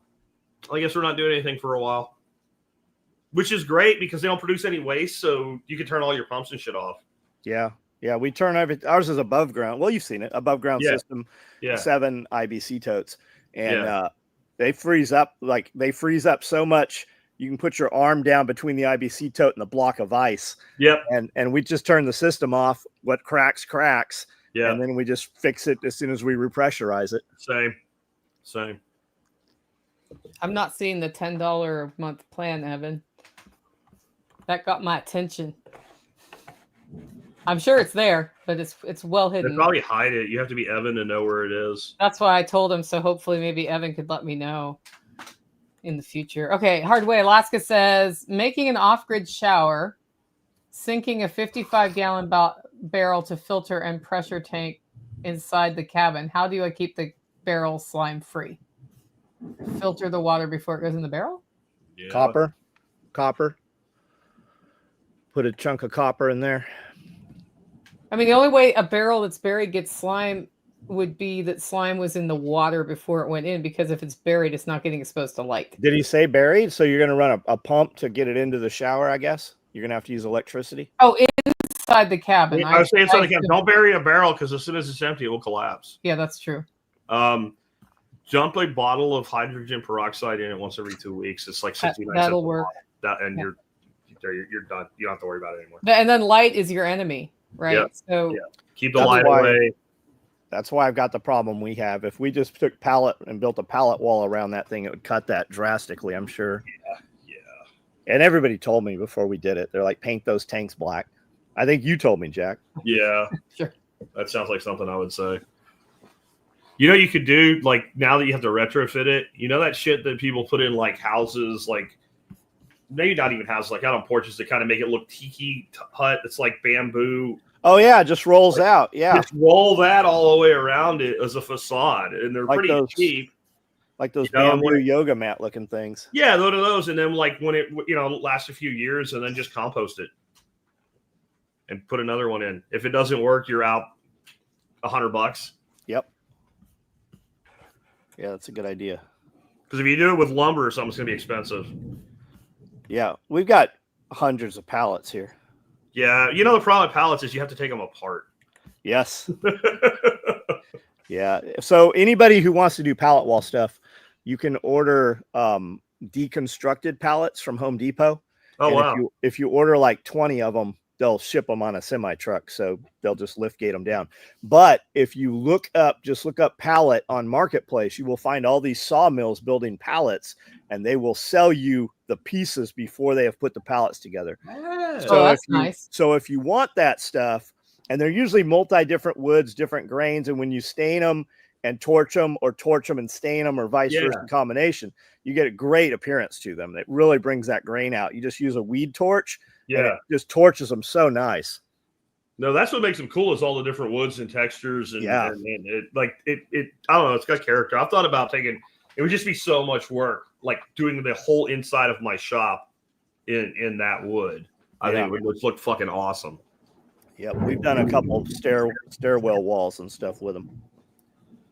I guess we're not doing anything for a while. Which is great because they don't produce any waste, so you can turn all your pumps and shit off. Yeah. Yeah, we turn ours is above ground. Well, you've seen it, above ground system, 7 IBC totes. And they freeze up so much you can put your arm down between the IBC tote and the block of ice. Yep. And we just turn the system off. What cracks. Yeah. And then we just fix it as soon as we repressurize it. Same. I'm not seeing the $10 a month plan, Evan. That got my attention. I'm sure it's there, but it's well hidden. They probably hide it. You have to be Evan to know where it is. That's why I told him. So hopefully maybe Evan could let me know in the future. Okay. Hardway Alaska says making an off-grid shower, sinking a 55-gallon barrel to filter and pressure tank inside the cabin. How do I keep the barrel slime free? Filter the water before it goes in the barrel? Yeah. Copper. Put a chunk of copper in there. I mean, the only way a barrel that's buried gets slime would be that slime was in the water before it went in, because if it's buried, it's not getting exposed to light. Did he say buried? So you're going to run a pump to get it into the shower, I guess? You're going to have to use electricity? Oh, inside the cabin. I was saying inside the cabin. Don't bury a barrel because as soon as it's empty, it will collapse. Yeah, that's true. Dump a bottle of hydrogen peroxide in it once every 2 weeks. It's like 69 cents. That'll work. You're done. You don't have to worry about it anymore. And then light is your enemy, right? Yeah. So keep the light away. That's why I've got the problem we have. If we just took pallet and built a pallet wall around that thing, it would cut that drastically, I'm sure. Yeah. And everybody told me before we did it, they're like, paint those tanks black. I think you told me, Jack. Yeah. Sure. That sounds like something I would say. You know, you could do, like, now that you have to retrofit it, you know that shit that people put in, like, houses, like, maybe not even houses, like out on porches to kind of make it look tiki hut. It's like bamboo. Oh, yeah, it just rolls out. Yeah. Just roll that all the way around it as a facade. And they're like pretty cheap. Like those bamboo yoga mat looking things. Yeah, load of those. And then, like, when it, lasts a few years, and then just compost it and put another one in. If it doesn't work, you're out $100. Yep. Yeah, that's a good idea. Because if you do it with lumber or something, it's going to be expensive. Yeah, we've got hundreds of pallets here. Yeah, the problem with pallets is you have to take them apart. Yes. Yeah. So anybody who wants to do pallet wall stuff, you can order deconstructed pallets from Home Depot. Oh, and wow. If you order like 20 of them, they'll ship them on a semi truck. So they'll just lift gate them down. But if you look up pallet on Marketplace, you will find all these sawmills building pallets, and they will sell you the pieces before they have put the pallets together. So that's nice. So if you want that stuff, and they're usually different woods, different grains, and when you stain them and torch them, or torch them and stain them, or vice versa combination, you get a great appearance to them. It really brings that grain out. You just use a weed torch. Yeah, and it just torches them so nice. No, that's what makes them cool, is all the different woods and textures, and yeah, and it I don't know, it's got character. I've thought about it would just be so much work, like doing the whole inside of my shop in that wood. I think it would look fucking awesome. Yep, we've done a couple of stairwell walls and stuff with them.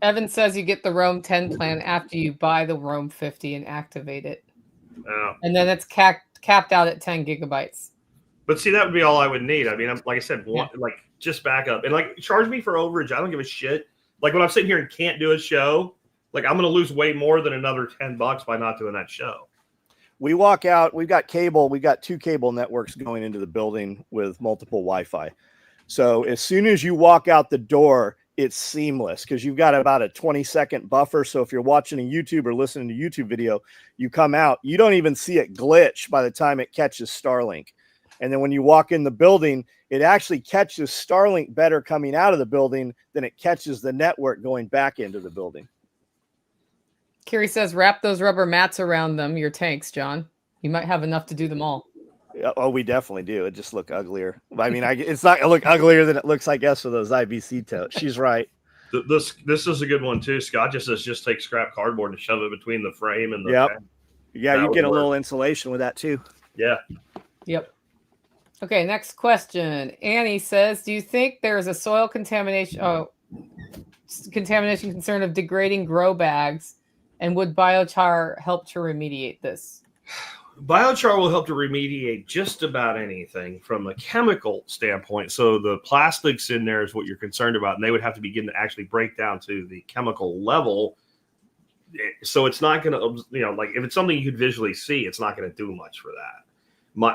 Evan says you get the Roam 10 plan after you buy the Roam 50 and activate it. Yeah. And then it's CAC capped out at 10 gigabytes. But see, that would be all I would need. I mean, like I said, like just back up and like charge me for overage. I don't give a shit. Like when I'm sitting here and can't do a show, like I'm going to lose way more than another $10 by not doing that show. We walk out, we've got cable, we've got 2 cable networks going into the building with multiple Wi-Fi. So as soon as you walk out the door, it's seamless because you've got about a 20-second buffer. So if you're watching a YouTube or listening to YouTube video, you come out, you don't even see it glitch by the time it catches Starlink. And then when you walk in the building, it actually catches Starlink better coming out of the building than it catches the network going back into the building. Carrie says, wrap those rubber mats around them, your tanks, John. You might have enough to do them all. Oh, we definitely do. It just look uglier. I mean, it's not gonna look uglier than it looks, I guess, for those IBC totes. She's right. This is a good one too. Scott just says just take scrap cardboard and shove it between the frame and the tank. Yeah, you get a little insulation with that too. Yeah. Yep. Okay, next question. Annie says, do you think there is a soil contamination concern of degrading grow bags, and would biochar help to remediate this? Biochar will help to remediate just about anything from a chemical standpoint. So the plastics in there is what you're concerned about, and they would have to begin to actually break down to the chemical level. So it's not going to, like if it's something you could visually see, it's not going to do much for that.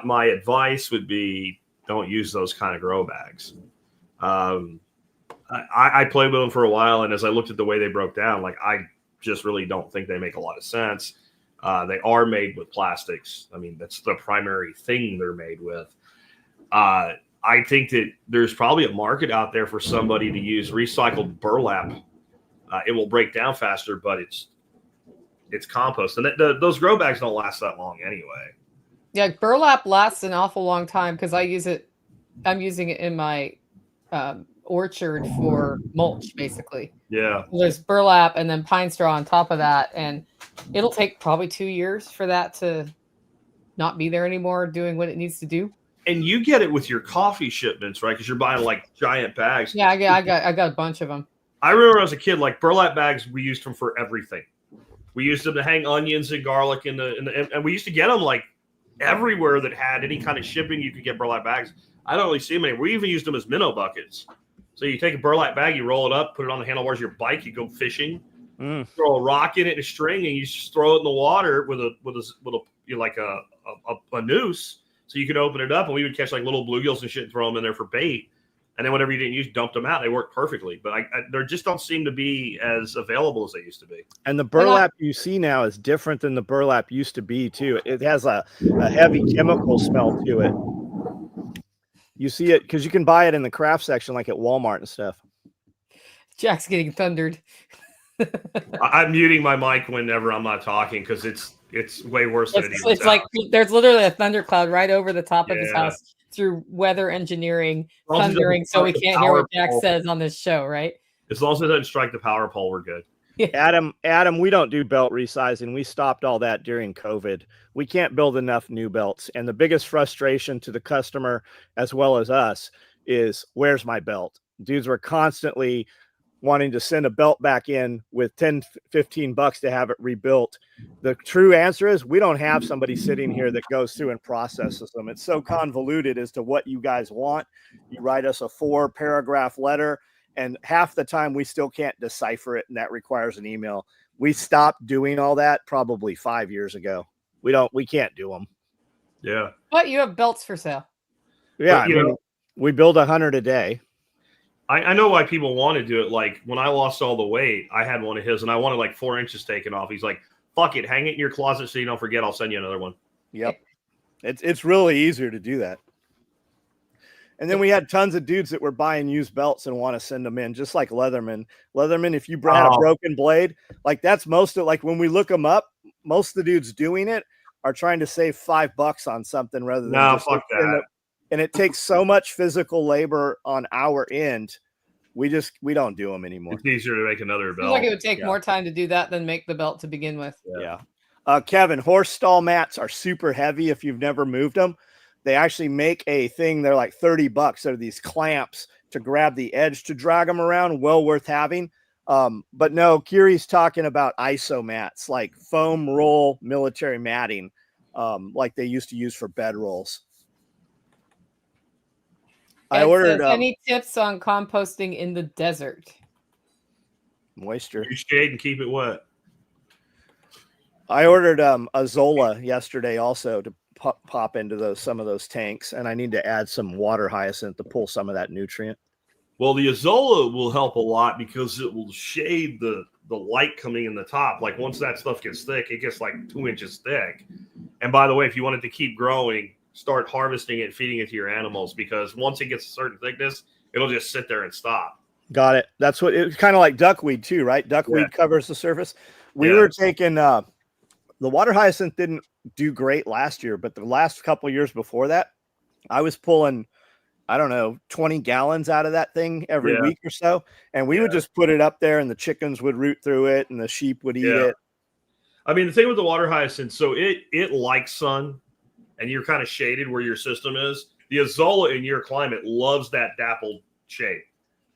My advice would be don't use those kind of grow bags. I played with them for a while, and as I looked at the way they broke down, like I just really don't think they make a lot of sense. They are made with plastics. I mean, that's the primary thing they're made with. I think that there's probably a market out there for somebody to use recycled burlap. It will break down faster, but it's compost, and those grow bags don't last that long anyway. Yeah, burlap lasts an awful long time because I'm using it in my orchard for mulch, basically. Yeah. There's burlap and then pine straw on top of that, and it'll take probably 2 years for that to not be there anymore doing what it needs to do. And you get it with your coffee shipments, right? Because you're buying like giant bags. Yeah, I got a bunch of them. I remember as a kid, like burlap bags, we used them for everything. We used them to hang onions and garlic and we used to get them like everywhere that had any kind of shipping. You could get burlap bags. I don't really see them anymore. We even used them as minnow buckets. So you take a burlap bag, you roll it up, put it on the handlebars of your bike, you go fishing, throw a rock in it and a string, and you just throw it in the water with a noose, so you could open it up, and we would catch like little bluegills and shit and throw them in there for bait. And then whenever you didn't use, dumped them out. They worked perfectly, but they just don't seem to be as available as they used to be. And the burlap you see now is different than the burlap used to be too. It has a heavy chemical smell to it. You see it because you can buy it in the craft section, like at Walmart and stuff. Jack's getting thundered. I'm muting my mic whenever I'm not talking because it's way worse than it is. It's like there's literally a thundercloud right over the top of his house through weather engineering, thundering, so we can't hear what Jack says on this show, right? As long as it doesn't strike the power pole, we're good. Adam, we don't do belt resizing. We stopped all that during COVID. We can't build enough new belts. And the biggest frustration to the customer as well as us is, where's my belt? Dudes were constantly wanting to send a belt back in with $10, $15 to have it rebuilt. The true answer is we don't have somebody sitting here that goes through and processes them. It's so convoluted as to what you guys want. You write us a 4-paragraph letter, and half the time we still can't decipher it, and that requires an email. We stopped doing all that probably 5 years ago. We can't do them. Yeah. But you have belts for sale. Yeah. But, we build 100 a day. I know why people want to do it. Like when I lost all the weight, I had one of his and I wanted like 4 inches taken off. He's like, fuck it. Hang it in your closet so you don't forget. I'll send you another one. Yep. It's really easier to do that. And then we had tons of dudes that were buying used belts and want to send them in, just like Leatherman. Leatherman, if you had a broken blade, like that's most of, like when we look them up, most of the dudes doing it are trying to save $5 on something rather than no, fuck that. And it takes so much physical labor on our end. We don't do them anymore. It's easier to make another belt. Seems like it would take more time to do that than make the belt to begin with. Yeah. Kevin, horse stall mats are super heavy if you've never moved them. They actually make a thing. They're like $30. They're these clamps to grab the edge to drag them around. Well worth having. But no, Kiri's talking about ISO mats, like foam roll military matting. like they used to use for bedrolls. I ordered any tips on composting in the desert? Moisture. You shade and keep it wet. I ordered a Zola yesterday also to pop into some of those tanks, and I need to add some water hyacinth to pull some of that nutrient. Well, the Azolla will help a lot because it will shade the light coming in the top. Like once that stuff gets thick, it gets like 2 inches thick. And by the way, if you want it to keep growing, start harvesting it, feeding it to your animals, because once it gets a certain thickness, it'll just sit there and stop. Got it. That's what it's kind of like duckweed too, right? Duckweed covers the surface. We were taking the water hyacinth didn't do great last year, but the last couple of years before that, I was pulling, I don't know, 20 gallons out of that thing every week or so. And we would just put it up there and the chickens would root through it and the sheep would eat it. I mean, the thing with the water hyacinth, so it likes sun and you're kind of shaded where your system is. The Azolla in your climate loves that dappled shade.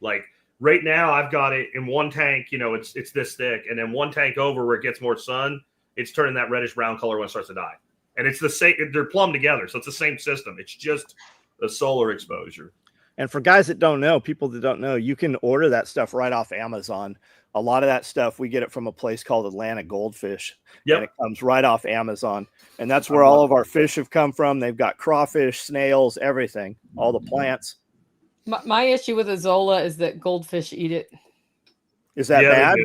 Like right now I've got it in one tank, you know, it's this thick. And then one tank over where it gets more sun, it's turning that reddish brown color when it starts to die. And it's the same, they're plumbed together. So it's the same system. It's just the solar exposure. And for guys that don't know, people that don't know, you can order that stuff right off Amazon. A lot of that stuff, we get it from a place called Atlanta Goldfish. Yep. And it comes right off Amazon. And that's where all of our fish have come from. They've got crawfish, snails, everything, all the plants. My issue with Azolla is that goldfish eat it. Is that bad?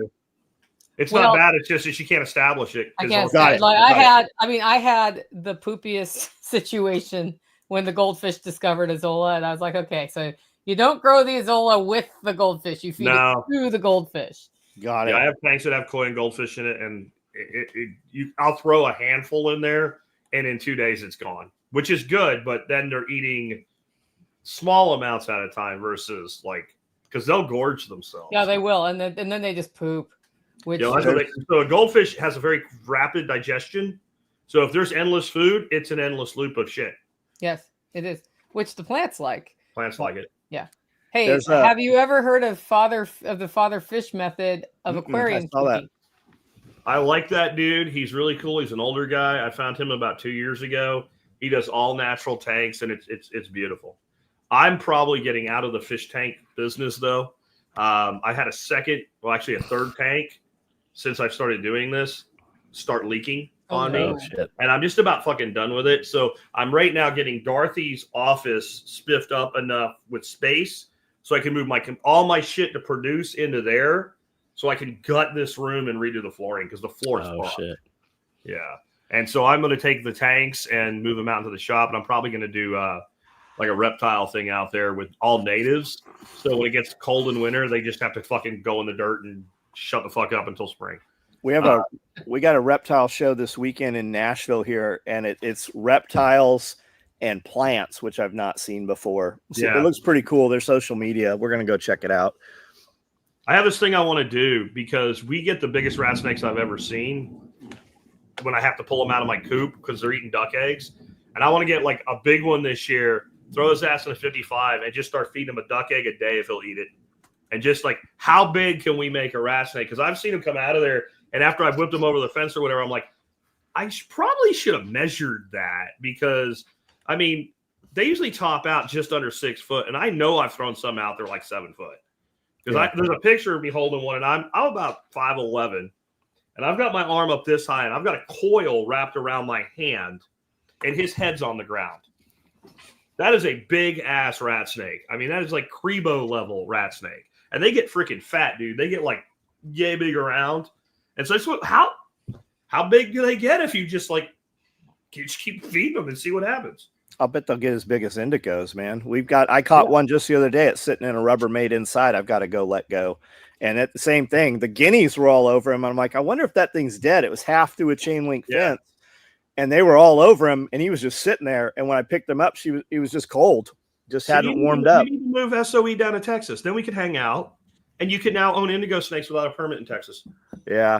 It's not bad. It's just that you can't establish it. I can't. I had the poopiest situation when the goldfish discovered Azolla, and I was like, okay, so you don't grow the Azolla with the goldfish; you feed it through the goldfish. Got it. I have tanks that have koi and goldfish in it, and I'll throw a handful in there, and in 2 days it's gone, which is good. But then they're eating small amounts at a time versus because they'll gorge themselves. Yeah, they will, and then they just poop. So a goldfish has a very rapid digestion. So if there's endless food, it's an endless loop of shit. Yes, it is. Which the plants like. Plants like it. Yeah. Hey, have you ever heard of the father fish method of aquarium? I saw that. I like that dude. He's really cool. He's an older guy. I found him about 2 years ago. He does all natural tanks, and it's beautiful. I'm probably getting out of the fish tank business though. I had a third tank since I've started doing this start leaking on me. Shit. And I'm just about fucking done with it. So I'm right now getting Dorothy's office spiffed up enough with space so I can move all my shit to produce into there so I can gut this room and redo the flooring because the floor is fucked. Shit. Yeah. And so I'm going to take the tanks and move them out into the shop, and I'm probably going to do like a reptile thing out there with all natives. So when it gets cold in winter, they just have to fucking go in the dirt and shut the fuck up until spring. We got a reptile show this weekend in Nashville here, and it's reptiles and plants, which I've not seen before. So it looks pretty cool. Their social media. We're going to go check it out. I have this thing I want to do because we get the biggest rat snakes I've ever seen when I have to pull them out of my coop because they're eating duck eggs. And I want to get like a big one this year, throw his ass in a 55 and just start feeding him a duck egg a day if he'll eat it. And just like, how big can we make a rat snake? Because I've seen him come out of there, and after I've whipped him over the fence or whatever, I'm like, I probably should have measured that because, I mean, they usually top out just under 6 foot, and I know I've thrown some out there like 7 foot. Because there's a picture of me holding one, and I'm about 5'11", and I've got my arm up this high, and I've got a coil wrapped around my hand, and his head's on the ground. That is a big-ass rat snake. I mean, that is like Crebo-level rat snake. And they get freaking fat, dude. They get like yay big around. And so how big do they get if you just keep feeding them and see what happens? I'll bet they'll get as big as indigos, man. I caught one just the other day. It's sitting in a Rubbermaid inside. I've got to go let go. And at the same thing, the guineas were all over him. I'm like, I wonder if that thing's dead. It was half through a chain link fence. And they were all over him, and he was just sitting there. And when I picked him up, he was just cold. Just hadn't warmed up. You need to move SOE down to Texas. Then we could hang out, and you can now own indigo snakes without a permit in Texas. Yeah.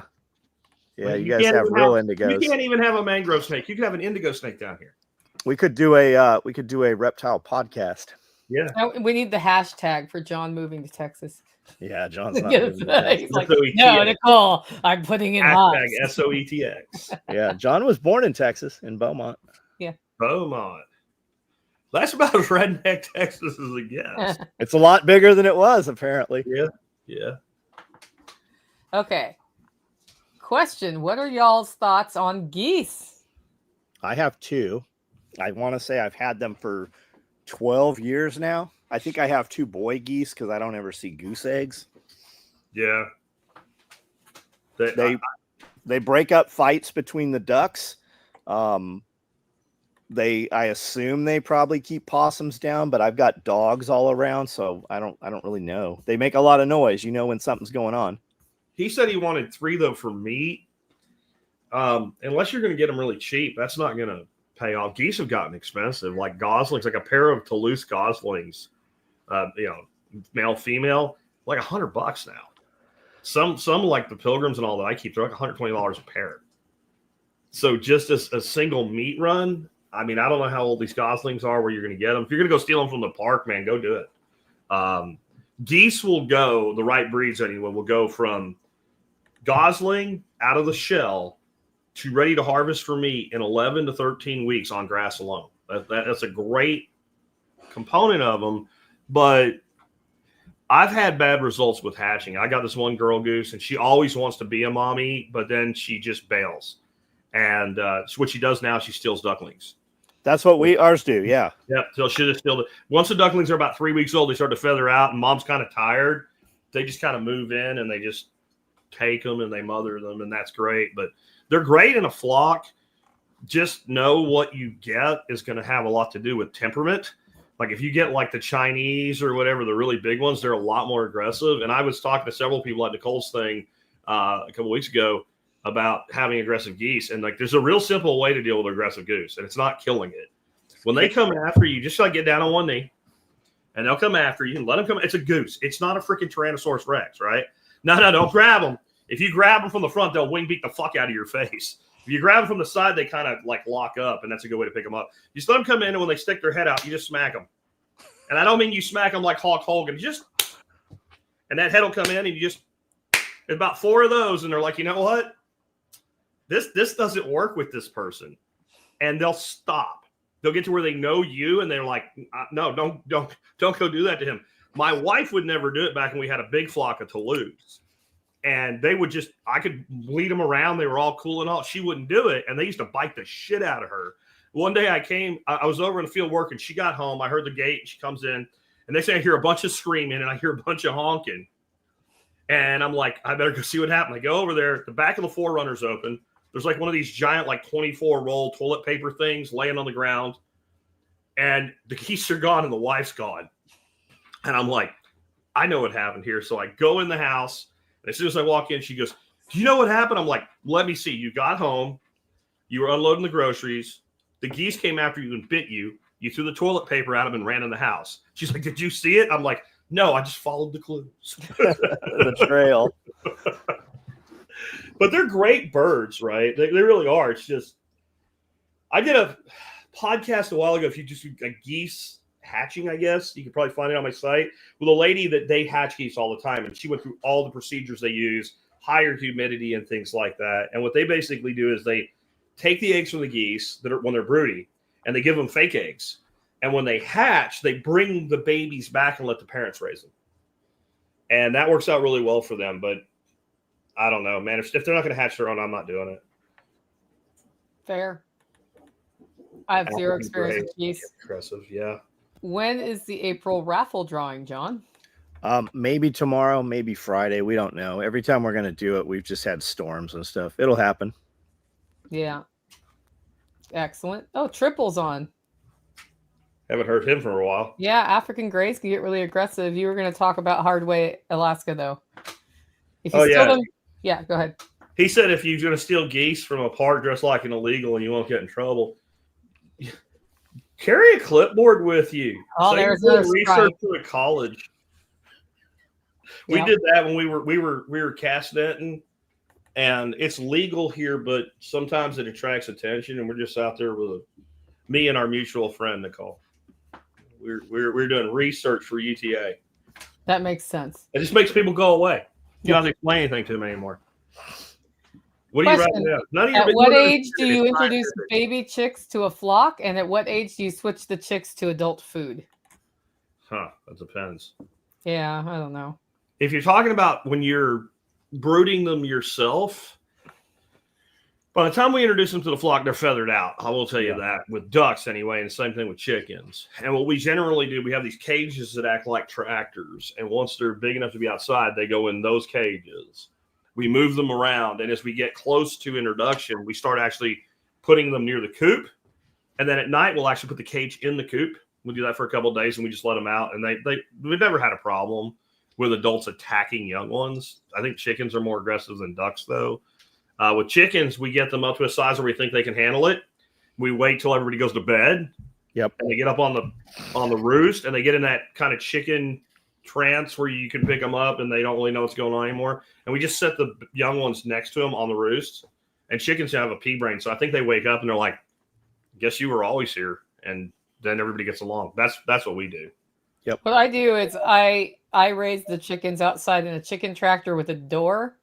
Yeah, you guys have real indigos. You can't even have a mangrove snake. You can have an indigo snake down here. We could do a reptile podcast. Yeah. Oh, we need the hashtag for John moving to Texas. Yeah, John's not moving to Texas. He's like, no, Nicole, I'm putting in hashtag hots. SOETX. Yeah, John was born in Texas, in Beaumont. Yeah. Beaumont. That's about as redneck Texas as it gets. It's a lot bigger than it was, apparently. Yeah. Yeah. Okay. Question: what are y'all's thoughts on geese? I have two. I want to say I've had them for 12 years now. I think I have 2 boy geese because I don't ever see goose eggs. Yeah. They break up fights between the ducks. I assume they probably keep possums down, but I've got dogs all around, so I don't really know. They make a lot of noise, when something's going on. He said he wanted 3 though for meat. Unless you're going to get them really cheap, that's not going to pay off. Geese have gotten expensive, like goslings, like a pair of Toulouse goslings, male female, like $100 now. Some like the pilgrims and all that I keep, they're like $120 a pair. So just as a single meat run, I mean, I don't know how old these goslings are, where you're going to get them. If you're going to go steal them from the park, man, go do it. Geese will go, the right breeds anyway, will go from gosling out of the shell to ready to harvest for meat in 11 to 13 weeks on grass alone. That's a great component of them, but I've had bad results with hatching. I got this one girl goose, and she always wants to be a mommy, but then she just bails. And what she does now, she steals ducklings. That's what ours do, yeah. Yeah, so she just steal. Once the ducklings are about 3 weeks old, they start to feather out, and mom's kind of tired. They just kind of move in, and they just take them, and they mother them, and that's great. But they're great in a flock. Just know what you get is going to have a lot to do with temperament. Like if you get like the Chinese or whatever, the really big ones, they're a lot more aggressive. And I was talking to several people at Nicole's thing a couple of weeks ago about having aggressive geese. And like, there's a real simple way to deal with aggressive goose, and it's not killing it. When they come after you, just like get down on one knee, and they'll come after you and let them come. It's a goose. It's not a freaking Tyrannosaurus Rex, right? No, don't grab them. If you grab them from the front, they'll wing beat the fuck out of your face. If you grab them from the side, they kind of like lock up, and that's a good way to pick them up. You just let them come in, and when they stick their head out, you just smack them. And I don't mean you smack them like Hulk Hogan. And that head will come in, and you just, there's about 4 of those, and they're like, you know what? This doesn't work with this person. And they'll stop. They'll get to where they know you, and they're like, no, don't go do that to him. My wife would never do it back when we had a big flock of Toulouse. And they would I could lead them around. They were all cool and all. She wouldn't do it. And they used to bite the shit out of her. One day I was over in the field working. She got home. I heard the gate. She comes in. And they say I hear a bunch of screaming, and I hear a bunch of honking. And I'm like, I better go see what happened. I go over there. The back of the Forerunner's open. There's like one of these giant, like 24 roll toilet paper things laying on the ground. And the geese are gone and the wife's gone. And I'm like, I know what happened here. So I go in the house. And as soon as I walk in, she goes, do you know what happened? I'm like, let me see. You got home. You were unloading the groceries. The geese came after you and bit you. You threw the toilet paper at them and ran in the house. She's like, did you see it? I'm like, no, I just followed the clues. The trail. But they're great birds, right? They really are. It's just, I did a podcast a while ago. If you just do a geese hatching, I guess you could probably find it on my site, with a lady that they hatch geese all the time, and she went through all the procedures they use, higher humidity and things like that. And what they basically do is they take the eggs from the geese when they're broody, and they give them fake eggs. And when they hatch, they bring the babies back and let the parents raise them. And that works out really well for them. But I don't know, man. If they're not going to hatch their own, I'm not doing it. Fair. I have zero experience with geese. Impressive, yeah. When is the April raffle drawing, John? Maybe tomorrow, maybe Friday. We don't know. Every time we're going to do it, we've just had storms and stuff. It'll happen. Yeah. Excellent. Oh, Triple's on. Haven't heard him for a while. Yeah, African grays can get really aggressive. You were going to talk about Hardway, Alaska, though. If you yeah. them, yeah, go ahead. He said if you're going to steal geese from a park dressed like an illegal and you won't get in trouble, carry a clipboard with you. Oh, there's no research to a college. We did that when we were cast netting, and it's legal here, but sometimes it attracts attention, and we're just out there with me and our mutual friend Nicole. We're doing research for UTA. That makes sense. It just makes people go away. You don't Yeah. have to explain anything to them anymore. What do you Question. rather have? At what age do you introduce baby chicks to a flock, and at what age do you switch the chicks to adult food? That depends. Yeah, I don't know. If you're talking about when you're brooding them yourself, by the time we introduce them to the flock, they're feathered out. I will tell you that with ducks anyway, and the same thing with chickens. And what we generally do, we have these cages that act like tractors. And once they're big enough to be outside, they go in those cages. We move them around. And as we get close to introduction, we start actually putting them near the coop. And then at night, we'll actually put the cage in the coop. We do that for a couple of days, and we just let them out. And we've never had a problem with adults attacking young ones. I think chickens are more aggressive than ducks, though. With chickens, we get them up to a size where we think they can handle it. We wait till everybody goes to bed. Yep. And they get up on the roost, and they get in that kind of chicken trance where you can pick them up, and they don't really know what's going on anymore. And we just set the young ones next to them on the roost. And chickens have a pea brain, so I think they wake up and they're like, "Guess you were always here." And then everybody gets along. That's what we do. Yep. What I do is I raise the chickens outside in a chicken tractor with a door.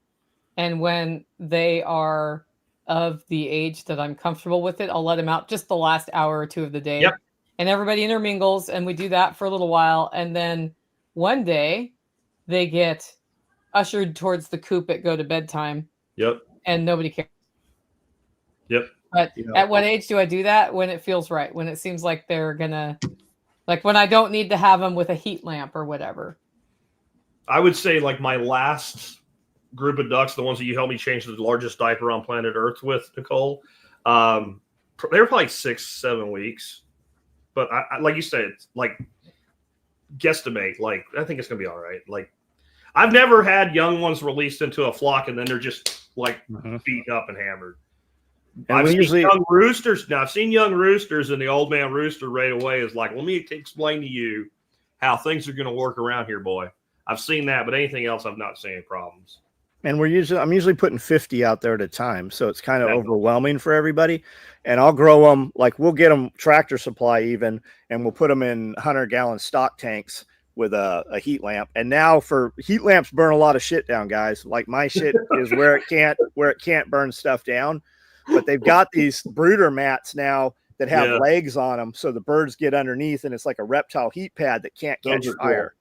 And when they are of the age that I'm comfortable with it, I'll let them out just the last hour or two of the day. Yep. And everybody intermingles, and we do that for a little while. And then one day they get ushered towards the coop at go to bedtime. Yep. And nobody cares. Yep. But at what age do I do that? When it feels right, when it seems like they're gonna, like when I don't need to have them with a heat lamp or whatever. I would say like my last group of ducks, the ones that you helped me change the largest diaper on planet Earth with, Nicole, they were probably 6-7 weeks. But I like you said, it's like guesstimate. Like I think it's gonna be all right. Like I've never had young ones released into a flock and then they're just like beaten up and hammered. And I've seen young roosters. Now I've seen young roosters, and the old man rooster right away is like, "Let me explain to you how things are going to work around here, boy." I've seen that, but anything else, I've not seen any problems. And I'm usually putting 50 out there at a time, so it's kind of overwhelming for everybody. And I'll grow them, like we'll get them Tractor Supply even, and we'll put them in 100-gallon stock tanks with a heat lamp. And now for heat lamps burn a lot of shit down, guys. Like my shit is where it can't burn stuff down. But they've got these brooder mats now that have legs on them, so the birds get underneath, and it's like a reptile heat pad that can't catch fire.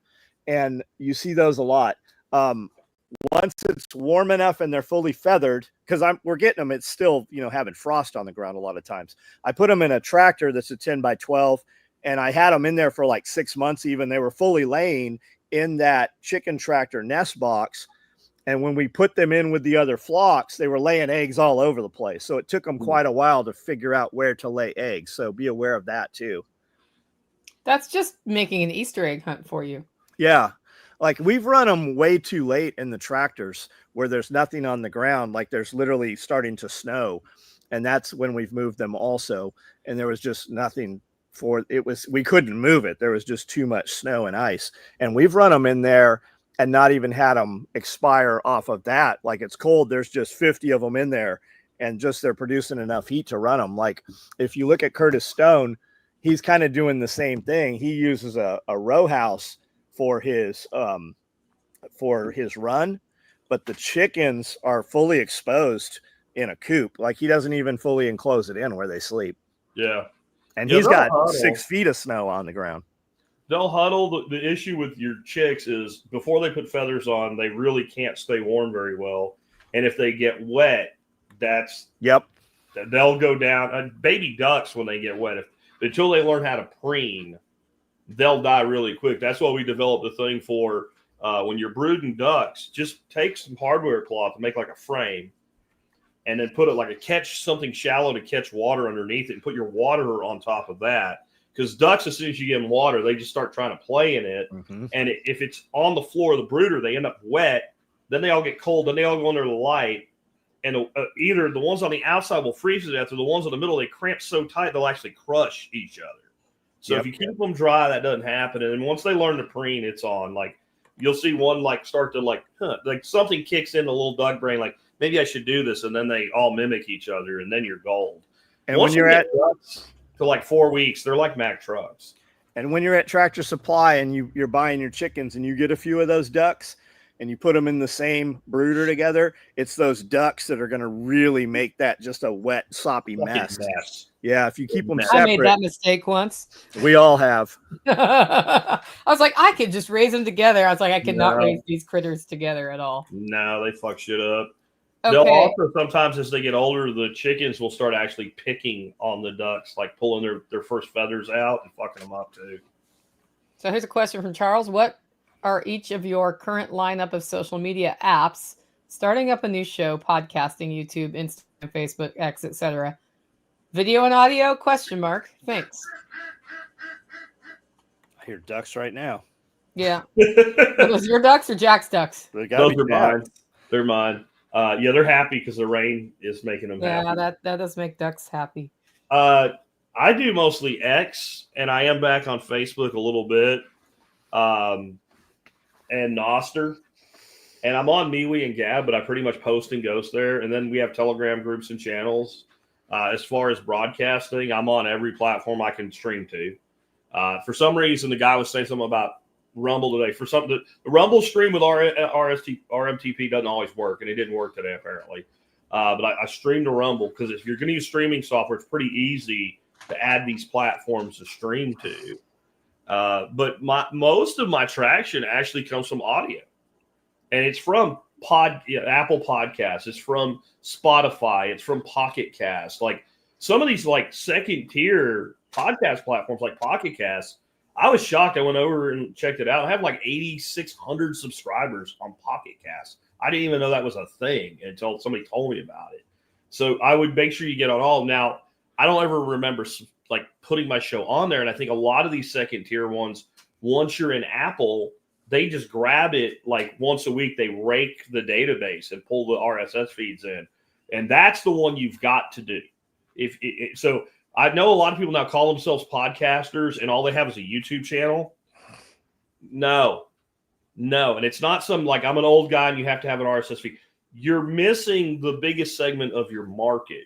Cool. And you see those a lot. Once it's warm enough and they're fully feathered, because we're getting them, it's still having frost on the ground a lot of times. I put them in a tractor that's a 10x12, and I had them in there for like 6 months. Even they were fully laying in that chicken tractor nest box. And when we put them in with the other flocks, they were laying eggs all over the place. So it took them quite a while to figure out where to lay eggs. So be aware of that too. That's just making an Easter egg hunt for you. Yeah. Like we've run them way too late in the tractors where there's nothing on the ground. Like there's literally starting to snow. And that's when we've moved them also. And there was just nothing we couldn't move it. There was just too much snow and ice. And we've run them in there and not even had them expire off of that. Like it's cold. There's just 50 of them in there, and just they're producing enough heat to run them. Like if you look at Curtis Stone, he's kind of doing the same thing. He uses a row house for his run, but the chickens are fully exposed in a coop. Like he doesn't even fully enclose it in where they sleep. Yeah. And he's got 6 feet of snow on the ground. They'll huddle. The issue with your chicks is before they put feathers on, they really can't stay warm very well. And if they get wet, they'll go down. Baby ducks, when they get wet, until they learn how to preen, they'll die really quick. That's why we developed a thing for when you're brooding ducks, just take some hardware cloth and make like a frame, and then put it like something shallow to catch water underneath it, and put your water on top of that. Because ducks, as soon as you give them water, they just start trying to play in it. And if it's on the floor of the brooder, they end up wet. Then they all get cold. Then they all go under the light. And either the ones on the outside will freeze to death, or the ones in the middle, they cramp so tight they'll actually crush each other. So if you keep them dry, that doesn't happen. And then once they learn to preen, it's on. Like you'll see one start to like something kicks in the little duck brain, like maybe I should do this, and then they all mimic each other, and then you're gold. And once when you're at ducks, for like 4 weeks, they're like Mack trucks. And when you're at Tractor Supply and you're buying your chickens and you get a few of those ducks and you put them in the same brooder together, it's those ducks that are going to really make that just a wet, soppy mess. Yeah, if you keep them separate. I made that mistake once. We all have. I was like, I could just raise them together. I was like, I cannot raise these critters together at all. No, they fuck shit up. Okay. They'll also sometimes, as they get older, the chickens will start actually picking on the ducks, like pulling their first feathers out and fucking them up too. So here's a question from Charles. What are each of your current lineup of social media apps? Starting up a new show, podcasting, YouTube, Instagram, Facebook, X, etc. Video and audio? Question mark. Thanks. I hear ducks right now. Yeah. Are those your ducks or Jack's ducks? Those are mine. They're mine. Yeah, they're happy because the rain is making them happy. Yeah, that does make ducks happy. I do mostly X, and I am back on Facebook a little bit, and Noster. And I'm on MeWe and Gab, but I pretty much post and ghost there. And then we have Telegram groups and channels. As far as broadcasting, I'm on every platform I can stream to. For some reason, the guy was saying something about Rumble today. For something, the Rumble stream with RMTP doesn't always work, and it didn't work today apparently. But I stream to Rumble because if you're going to use streaming software, it's pretty easy to add these platforms to stream to. But most of my traction actually comes from audio, and it's from Apple Podcasts, it's from Spotify, it's from Pocket Cast. Like some of these like second tier podcast platforms like Pocket Cast, I was shocked. I went over and checked it out. I have like 8,600 subscribers on Pocket Cast. I didn't even know that was a thing until somebody told me about it. So I would make sure you get on all. Now, I don't ever remember like putting my show on there. And I think a lot of these second tier ones, once you're in Apple, they just grab it like once a week. They rake the database and pull the RSS feeds in. And that's the one you've got to do. So I know a lot of people now call themselves podcasters and all they have is a YouTube channel. No. And it's not some like I'm an old guy and you have to have an RSS feed. You're missing the biggest segment of your market.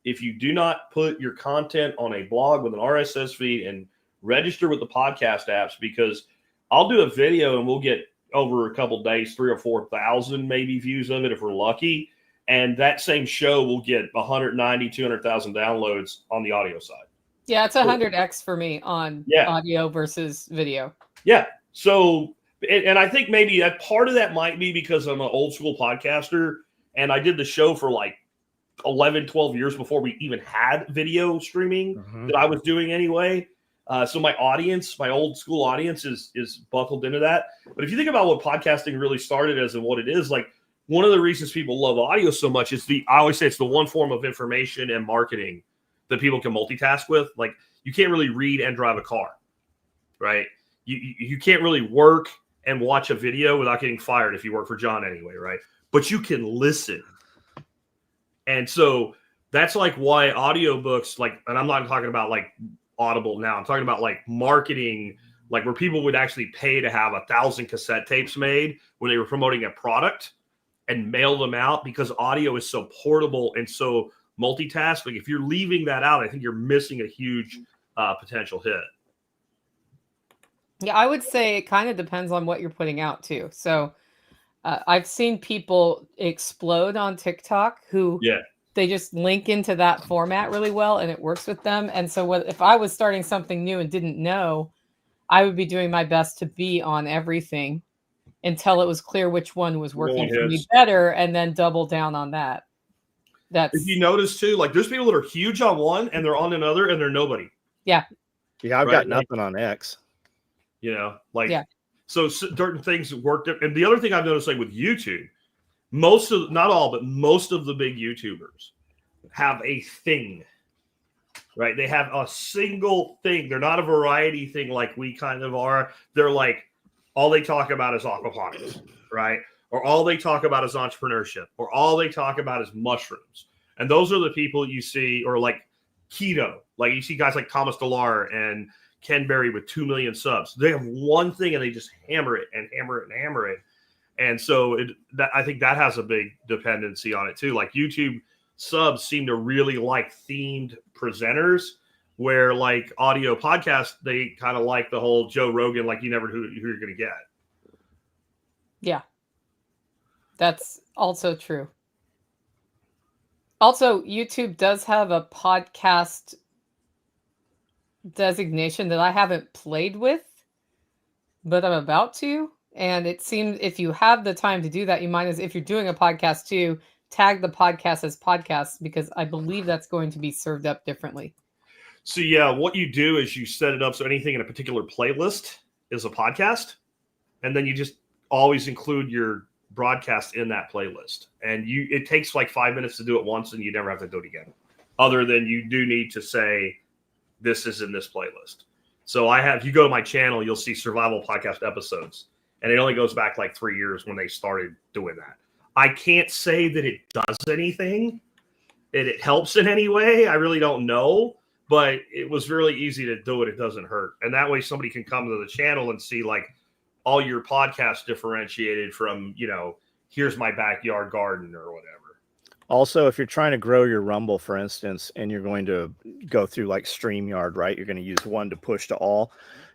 If you do not put your content on a blog with an RSS feed and register with the podcast apps, because I'll do a video and we'll get over a couple days, 3,000 or 4,000 maybe views of it if we're lucky. And that same show will get 190, 200,000 downloads on the audio side. Yeah, it's 100x for me on audio versus video. Yeah. So, and I think maybe that part of that might be because I'm an old school podcaster and I did the show for like 11, 12 years before we even had video streaming that I was doing anyway. So my audience, my old school audience is buckled into that. But if you think about what podcasting really started as and what it is, like one of the reasons people love audio so much is I always say it's the one form of information and marketing that people can multitask with. Like you can't really read and drive a car, right? You can't really work and watch a video without getting fired if you work for John anyway, right? But you can listen. And so that's like why audiobooks, like, and I'm not talking about like Audible now, I'm talking about like marketing, like where people would actually pay to have 1,000 cassette tapes made when they were promoting a product and mail them out, because audio is so portable and so multitask. Like if you're leaving that out, I think you're missing a huge potential hit. Yeah, I would say it kind of depends on what you're putting out too. So I've seen people explode on TikTok who they just link into that format really well and it works with them. And so if I was starting something new and didn't know, I would be doing my best to be on everything until it was clear which one was working for me better, and then double down on that. If you notice too, like there's people that are huge on one and they're on another and they're nobody. Yeah. Yeah, I've got nothing on X. You know, like so certain things work. And the other thing I've noticed, like with YouTube, most of the big YouTubers have a thing, right? They have a single thing. They're not a variety thing like we kind of are. They're like, all they talk about is aquaponics, right? Or all they talk about is entrepreneurship, or all they talk about is mushrooms. And those are the people you see, or like keto, like you see guys like Thomas Delar and Ken Berry with 2 million subs. They have one thing and they just hammer it and hammer it and hammer it. And so I think that has a big dependency on it too. Like YouTube subs seem to really like themed presenters. Where like audio podcasts, they kind of like the whole Joe Rogan, like you never who you're going to get. Yeah. That's also true. Also, YouTube does have a podcast designation that I haven't played with, but I'm about to. And it seems if you have the time to do that, you might, as if you're doing a podcast too, tag the podcast as podcasts, because I believe that's going to be served up differently. So yeah, what you do is you set it up so anything in a particular playlist is a podcast, and then you just always include your broadcast in that playlist. And it takes like 5 minutes to do it once, and you never have to do it again. Other than you do need to say this is in this playlist. So if you go to my channel, you'll see survival podcast episodes, and it only goes back like 3 years when they started doing that. I can't say that it does anything, it helps in any way. I really don't know. But it was really easy to do it. It doesn't hurt. And that way somebody can come to the channel and see like all your podcasts differentiated from, here's my backyard garden or whatever. Also, if you're trying to grow your Rumble, for instance, and you're going to go through like StreamYard, right? You're going to use one to push to all.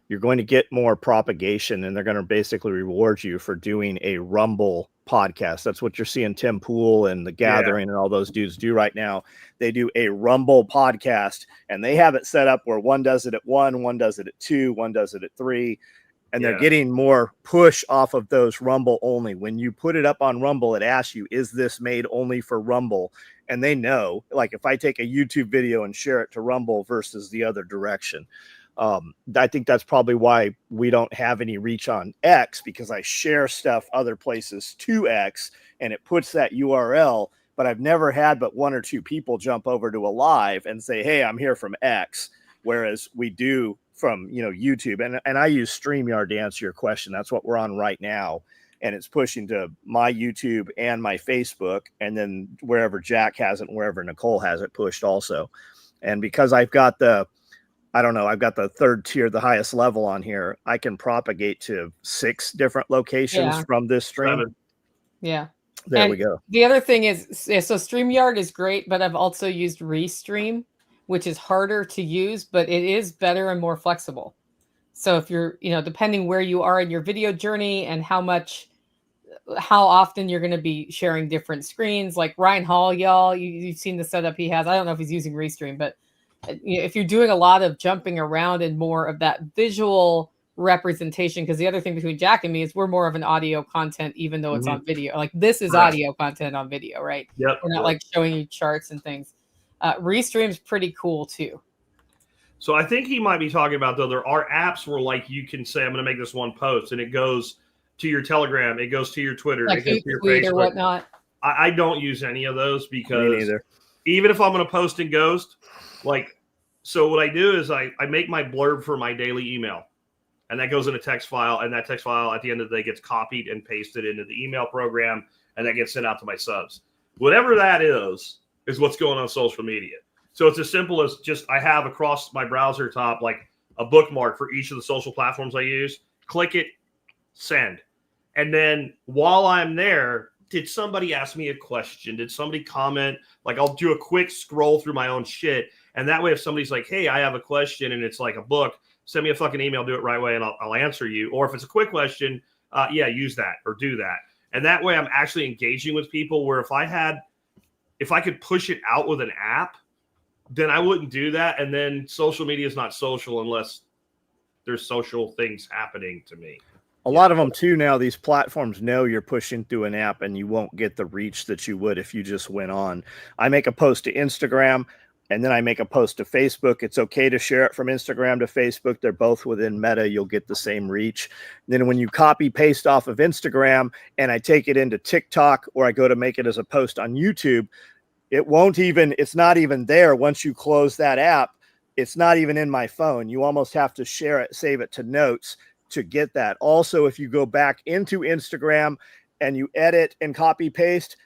You're going to get more propagation, and they're going to basically reward you for doing a Rumble podcast. That's what you're seeing Tim Pool and The Gathering and all those dudes do right now. They do a Rumble podcast, and they have it set up where one does it at 1, one does it at 2, one does it at 3, and they're getting more push off of those Rumble only. When you put it up on Rumble, it asks you, is this made only for Rumble? And they know, like if I take a YouTube video and share it to Rumble versus the other direction. I think that's probably why we don't have any reach on X, because I share stuff other places to X and it puts that URL, but I've never had but 1 or 2 people jump over to a live and say, hey, I'm here from X. Whereas we do from, YouTube, and I use StreamYard to answer your question. That's what we're on right now. And it's pushing to my YouTube and my Facebook, and then wherever Jack has it, and wherever Nicole has it pushed also. And because I've got I've got the third tier, the highest level on here, I can propagate to 6 different locations from this stream. 7. Yeah. There we go. The other thing is, so StreamYard is great, but I've also used Restream, which is harder to use, but it is better and more flexible. So if you're, depending where you are in your video journey and how often you're going to be sharing different screens, like Ryan Hall, y'all, you've seen the setup he has. I don't know if he's using Restream, but if you're doing a lot of jumping around and more of that visual representation, because the other thing between Jack and me is we're more of an audio content, even though it's on video. Like this is audio content on video, right? Yep. We're not like showing you charts and things. Restream's pretty cool too. So I think he might be talking about, though, there are apps where like you can say, I'm going to make this one post, and it goes to your Telegram, it goes to your Twitter, like it goes to your Facebook Facebook. Or whatnot. I don't use any of those, because Me neither. Even if I'm going to post in Ghost, so what I do is I make my blurb for my daily email, and that goes in a text file, and that text file at the end of the day gets copied and pasted into the email program, and that gets sent out to my subs. Whatever that is what's going on social media. So it's as simple as just I have across my browser top like a bookmark for each of the social platforms I use. Click it, send. And then while I'm there, did somebody ask me a question? Did somebody comment? Like I'll do a quick scroll through my own shit. And that way, if somebody's like, hey, I have a question and it's like a book, send me a fucking email, do it right away, and I'll answer you. Or if it's a quick question, use that or do that. And that way I'm actually engaging with people, where if I could push it out with an app, then I wouldn't do that. And then social media is not social unless there's social things happening to me. A lot of them too now, these platforms know you're pushing through an app and you won't get the reach that you would if you just went on. I make a post to Instagram and then I make a post to Facebook. It's okay to share it from Instagram to Facebook. They're both within Meta. You'll get the same reach. Then when you copy paste off of Instagram and I take it into TikTok, or I go to make it as a post on YouTube, it's not even there. Once you close that app, it's not even in my phone. You almost have to share it, save it to notes to get that. Also, if you go back into Instagram and you edit and copy paste,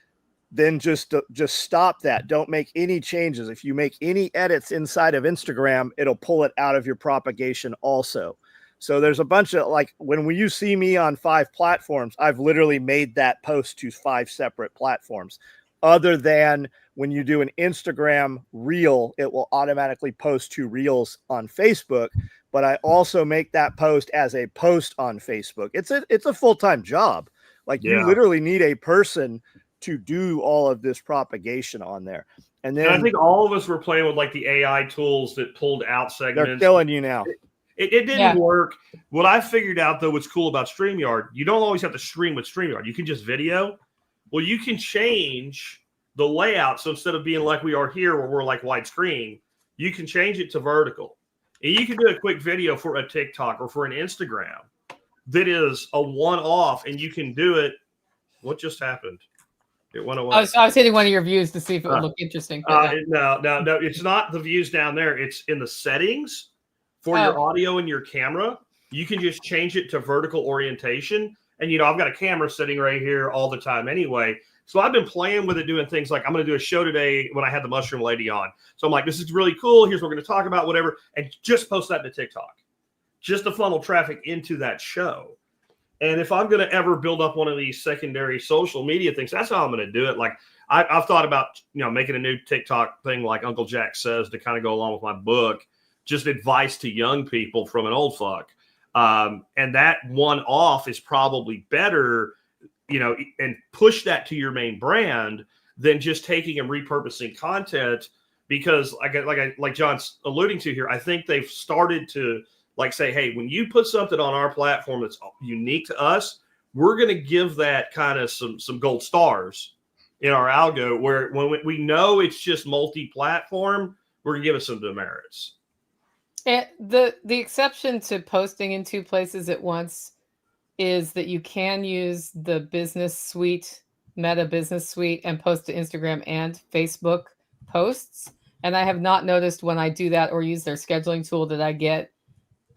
then just stop that. Don't make any changes. If you make any edits inside of Instagram, it'll pull it out of your propagation also. So there's a bunch of, like, when you see me on 5 platforms, I've literally made that post to 5 separate platforms. other than when you do an Instagram reel, it will automatically post to reels on Facebook. But I also make that post as a post on Facebook. It's a full-time job. Like you literally need a person to do all of this propagation on there. And then I think all of us were playing with like the AI tools that pulled out segments. They're killing you now. It didn't work. What I figured out, though, what's cool about StreamYard, you don't always have to stream with StreamYard. You can just video. Well, you can change the layout. So instead of being like we are here where we're like widescreen, you can change it to vertical. And you can do a quick video for a TikTok or for an Instagram that is a one-off, and you can do it. What just happened? It went away. I was hitting one of your views to see if it would look interesting. No, it's not the views down there. It's in the settings for your audio and your camera. You can just change it to vertical orientation. And, I've got a camera sitting right here all the time anyway. So I've been playing with it, doing things like I'm going to do a show today when I had the mushroom lady on. So I'm like, this is really cool. Here's what we're going to talk about, whatever. And just post that to TikTok. Just to funnel traffic into that show. And if I'm going to ever build up one of these secondary social media things, that's how I'm going to do it. Like I've thought about, making a new TikTok thing like Uncle Jack Says to kind of go along with my book, just advice to young people from an old fuck. And that one off is probably better, and push that to your main brand than just taking and repurposing content. Because like John's alluding to here, I think they've started to say, hey, when you put something on our platform that's unique to us, we're going to give that kind of some gold stars in our algo, where when we know it's just multi-platform, we're going to give it some demerits. And the exception to posting in two places at once is that you can use the business suite, Meta Business Suite, and post to Instagram and Facebook posts. And I have not noticed when I do that or use their scheduling tool that I get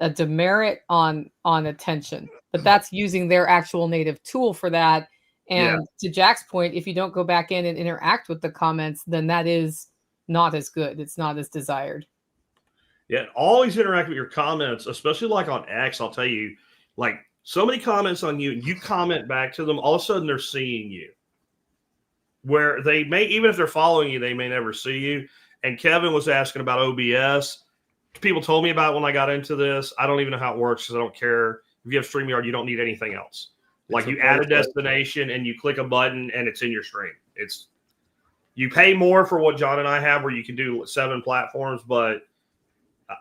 a demerit on attention. But that's using their actual native tool for that. And to Jack's point, if you don't go back in and interact with the comments, then that is not as good. It's not as desired. Yeah, always interact with your comments, especially like on X. I'll tell you, like so many comments on you, and you comment back to them, all of a sudden they're seeing you. Where they may, even if they're following you, they may never see you. And Kevin was asking about OBS. People told me about it when I got into this. I don't even know how it works because I don't care. If you have StreamYard, you don't need anything else. Like you add a destination and you click a button and it's in your stream. You pay more for what John and I have, where you can do 7 platforms, but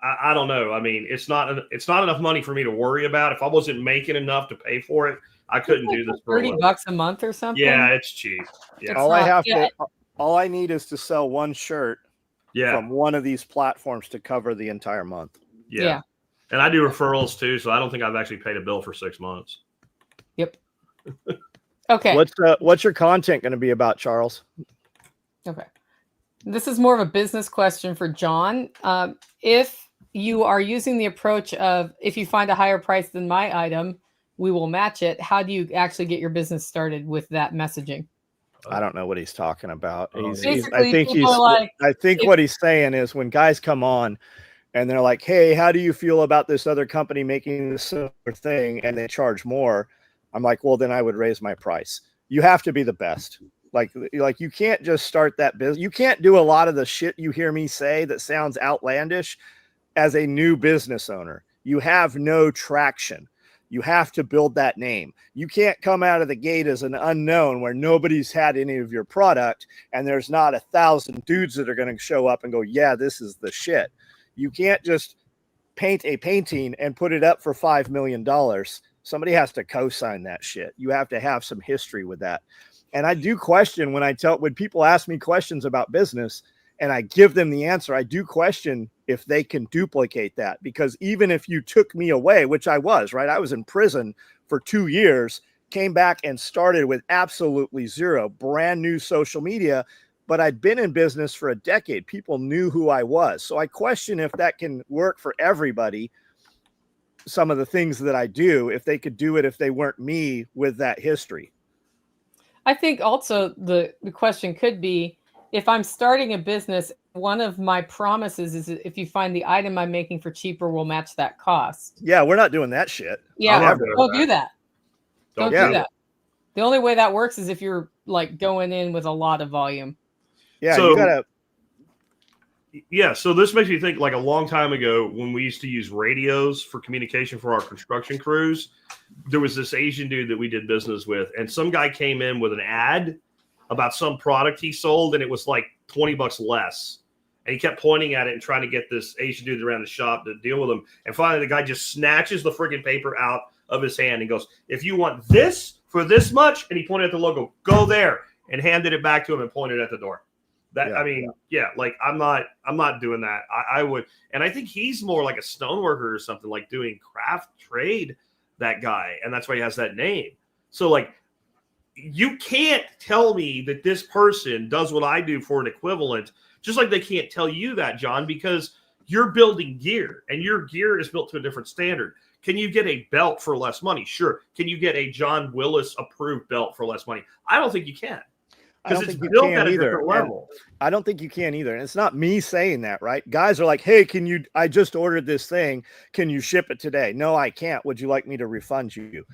I don't know. I mean, it's not enough money for me to worry about. If I wasn't making enough to pay for it, I couldn't do this for $30 a month or something. Yeah, it's cheap. Yeah. All I need is to sell one shirt from one of these platforms to cover the entire month. Yeah. And I do referrals too, so I don't think I've actually paid a bill for 6 months. Yep. Okay. What's your content going to be about, Charles? Okay. This is more of a business question for John. If you are using the approach of, if you find a higher price than my item, we will match it. How do you actually get your business started with that messaging? I don't know what he's talking about. I think what he's saying is when guys come on and they're like, hey, how do you feel about this other company making this similar thing and they charge more? I'm like, well, then I would raise my price. You have to be the best. Like you can't just start that business. You can't do a lot of the shit you hear me say that sounds outlandish as a new business owner. You have no traction. You have to build that name. You can't come out of the gate as an unknown where nobody's had any of your product and there's not 1,000 dudes that are going to show up and go, yeah, this is the shit. You can't just paint a painting and put it up for $5 million. Somebody has to co-sign that shit. You have to have some history with that. And I do question when people ask me questions about business and I give them the answer, I do question if they can duplicate that, because even if you took me away, which I was, right? I was in prison for 2 years, came back and started with absolutely zero, brand new social media, but I'd been in business for a decade. People knew who I was. So I question if that can work for everybody. Some of the things that I do, if they could do it, if they weren't me with that history. I think also the question could be, if I'm starting a business, one of my promises is if you find the item I'm making for cheaper, we'll match that cost. Yeah, we're not doing that shit. Yeah, don't do that. Don't do that. The only way that works is if you're like going in with a lot of volume. Yeah, So- you gotta. Yeah, so this makes me think like a long time ago when we used to use radios for communication for our construction crews. There was this Asian dude that we did business with, and some guy came in with an ad about some product he sold, and it was like $20 less. And he kept pointing at it and trying to get this Asian dude around the shop to deal with him. And finally, the guy just snatches the friggin' paper out of his hand and goes, "If you want this for this much," and he pointed at the logo, "go there," and handed it back to him and pointed at the door. That, Yeah. I mean, yeah, like I'm not doing that. I would, and I think he's more like a stoneworker or something, like doing craft trade, that guy, and that's why he has that name. So like, you can't tell me that this person does what I do for an equivalent, just like they can't tell you that, John, because you're building gear and your gear is built to a different standard. Can you get a belt for less money? Sure. Can you get a John Willis approved belt for less money? I don't think you can. I don't Because it's think you built can at a either. different And level. I don't think you can either. And it's not me saying that, right? Guys are like, "Hey, I just ordered this thing. Can you ship it today?" "No, I can't. Would you like me to refund you?"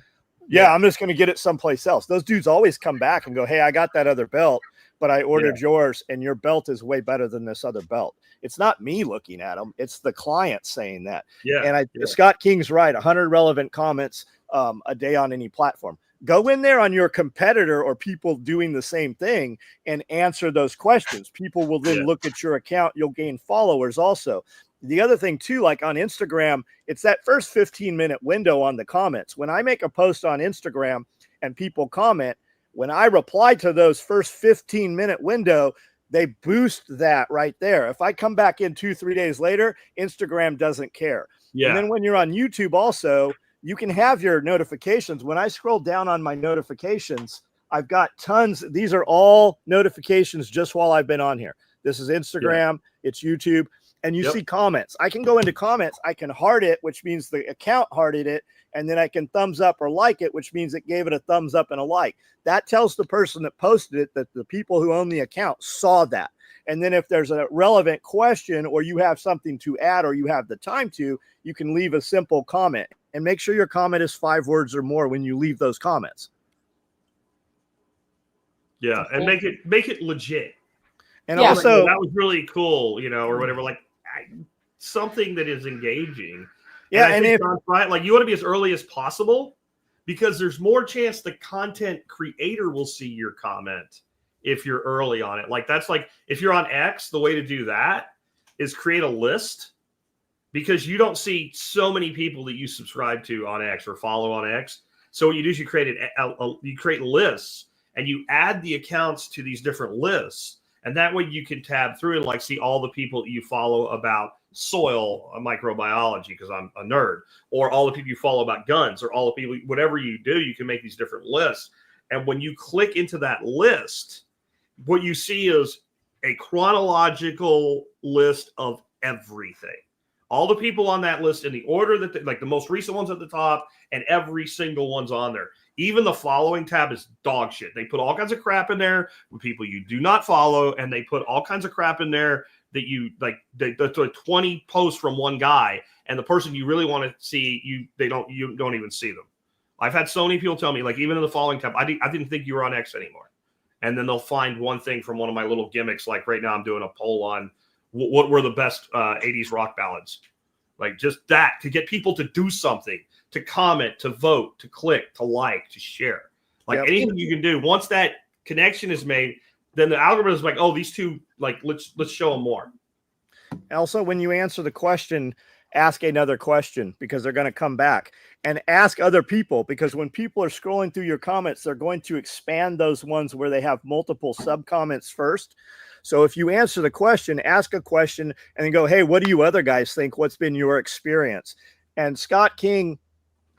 Yeah, I'm just going to get it someplace else. Those dudes always come back and go, "Hey, I got that other belt, but I ordered yours and your belt is way better than this other belt." It's not me looking at them. It's the client saying that. Yeah. And Scott King's right. 100 relevant comments a day on any platform. Go in there on your competitor or people doing the same thing and answer those questions. People will then look at your account. You'll gain followers also. The other thing too, like on Instagram, it's that first 15-minute window on the comments. When I make a post on Instagram and people comment, when I reply to those first 15-minute window, they boost that right there. If I come back in 2-3 days later, Instagram doesn't care. Yeah. And then when you're on YouTube also, you can have your notifications. When I scroll down on my notifications, I've got tons. These are all notifications just while I've been on here. This is Instagram, it's YouTube, and you see comments. I can go into comments. I can heart it, which means the account hearted it, and then I can thumbs up or like it, which means it gave it a thumbs up and a like. That tells the person that posted it that the people who own the account saw that. And then if there's a relevant question or you have something to add or you have the time to, you can leave a simple comment. And make sure your comment is 5 words or more when you leave those comments. Yeah, and make it legit. And Yeah. also, that was really cool, or whatever. Like something that is engaging. yeah, I and think if John's right, like you want to be as early as possible because there's more chance the content creator will see your comment if you're early on it. Like that's like if you're on X, the way to do that is create a list. Because you don't see so many people that you subscribe to on X or follow on X. So what you do is you create lists and you add the accounts to these different lists. And that way you can tab through and like see all the people that you follow about soil microbiology, because I'm a nerd, or all the people you follow about guns, or all the people, whatever you do, you can make these different lists. And when you click into that list, what you see is a chronological list of everything. All the people on that list in the order that, like the most recent ones at the top, and every single one's on there. Even the following tab is dog shit. They put all kinds of crap in there with people you do not follow, and they put all kinds of crap in there that you like. That's like 20 posts from one guy, and the person you really want to see, you don't even see them. I've had so many people tell me, like even in the following tab, I didn't think you were on X anymore, and then they'll find one thing from one of my little gimmicks. Like right now, I'm doing a poll on what were the best 80s rock ballads? Like just that to get people to do something, to comment, to vote, to click, to like, to share. Like anything you can do. Once that connection is made, then the algorithm is like, oh, these two, like let's show them more. Also, when you answer the question, ask another question because they're going to come back, and ask other people, because when people are scrolling through your comments, they're going to expand those ones where they have multiple sub comments first. So if you answer the question, ask a question and then go, "Hey, what do you other guys think? What's been your experience?" And Scott King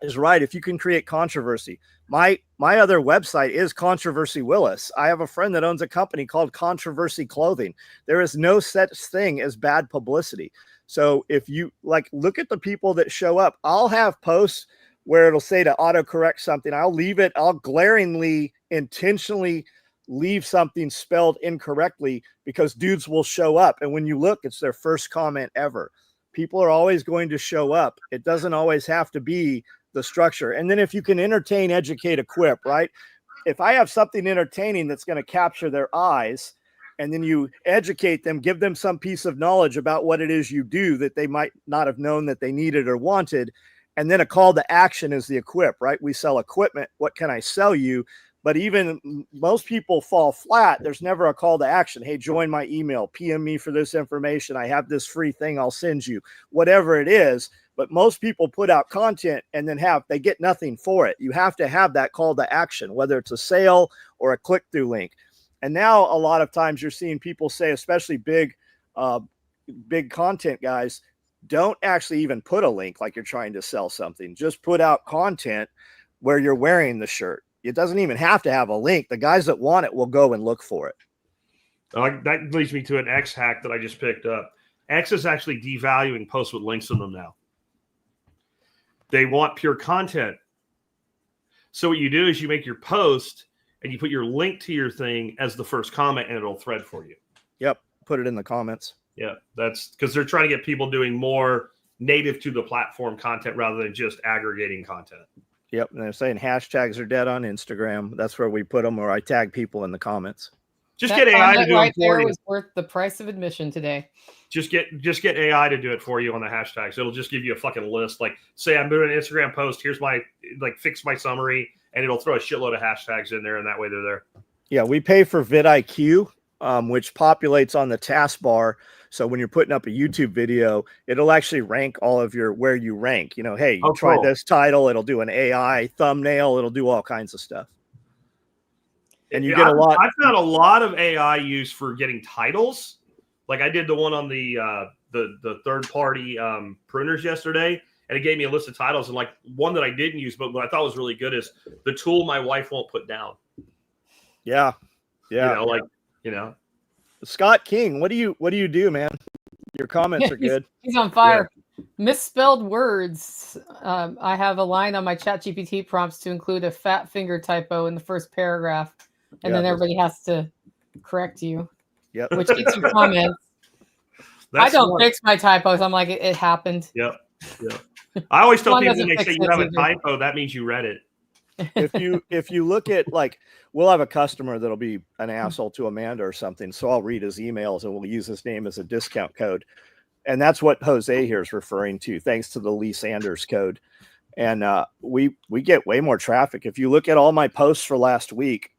is right. If you can create controversy, my other website is Controversy Willis. I have a friend that owns a company called Controversy Clothing. There is no such thing as bad publicity. So if you like, look at the people that show up. I'll have posts where it'll say to autocorrect something. I'll leave it. I'll glaringly, intentionally leave something spelled incorrectly because dudes will show up. And when you look, it's their first comment ever. People are always going to show up. It doesn't always have to be the structure. And then if you can entertain, educate, equip, right? if I have something entertaining that's going to capture their eyes, and then you educate them, give them some piece of knowledge about what it is you do that they might not have known that they needed or wanted. And then a call to action is the equip, right? We sell equipment. What can I sell you? But even most people fall flat. There's never a call to action. Hey, join my email, PM me for this information. I have this free thing I'll send you, whatever it is. But most people put out content and then they get nothing for it. You have to have that call to action, whether it's a sale or a click-through link. And now a lot of times you're seeing people say, especially big content guys, don't actually even put a link like you're trying to sell something. Just put out content where you're wearing the shirt. It doesn't even have to have a link. The guys that want it will go and look for it. That leads me to an X hack that I just picked up. X is actually devaluing posts with links in them now. They want pure content. So what you do is you make your post and you put your link to your thing as the first comment, and it'll thread for you. Yep. Put it in the comments. Yeah. That's because they're trying to get people doing more native to the platform content rather than just aggregating content. Yep. And they're saying hashtags are dead on Instagram. That's where we put them, or I tag people in the comments. Just get AI to do it for you. Was worth the price of admission today. Just get AI to do it for you on the hashtags. It'll just give you a fucking list. Like, say I'm doing an Instagram post. Here's my fix my summary, and it'll throw a shitload of hashtags in there, and that way they're there. Yeah, we pay for vidIQ, which populates on the taskbar. So when you're putting up a YouTube video, it'll actually rank all of where you rank. Hey, you try this title, it'll do an AI thumbnail, it'll do all kinds of stuff. And you get a lot. I've found a lot of AI use for getting titles. Like I did the one on the third party pruners yesterday, and it gave me a list of titles. And like one that I didn't use, but what I thought was really good is the tool my wife won't put down. Yeah. Scott King, what do you do, man? Your comments are good. He's on fire. Yeah. Misspelled words. I have a line on my ChatGPT prompts to include a fat finger typo in the first paragraph, and then everybody has to correct you. Yep. Which gets you comments. I don't fix my typos. I'm like, it happened. Yep. I always tell people when they say you have a typo, that means you read it. If you look at, like, we'll have a customer that'll be an asshole to Amanda or something, so I'll read his emails and we'll use his name as a discount code, and that's what Jose here is referring to, thanks to the Lee Sanders code. And we get way more traffic. If you look at all my posts for last week,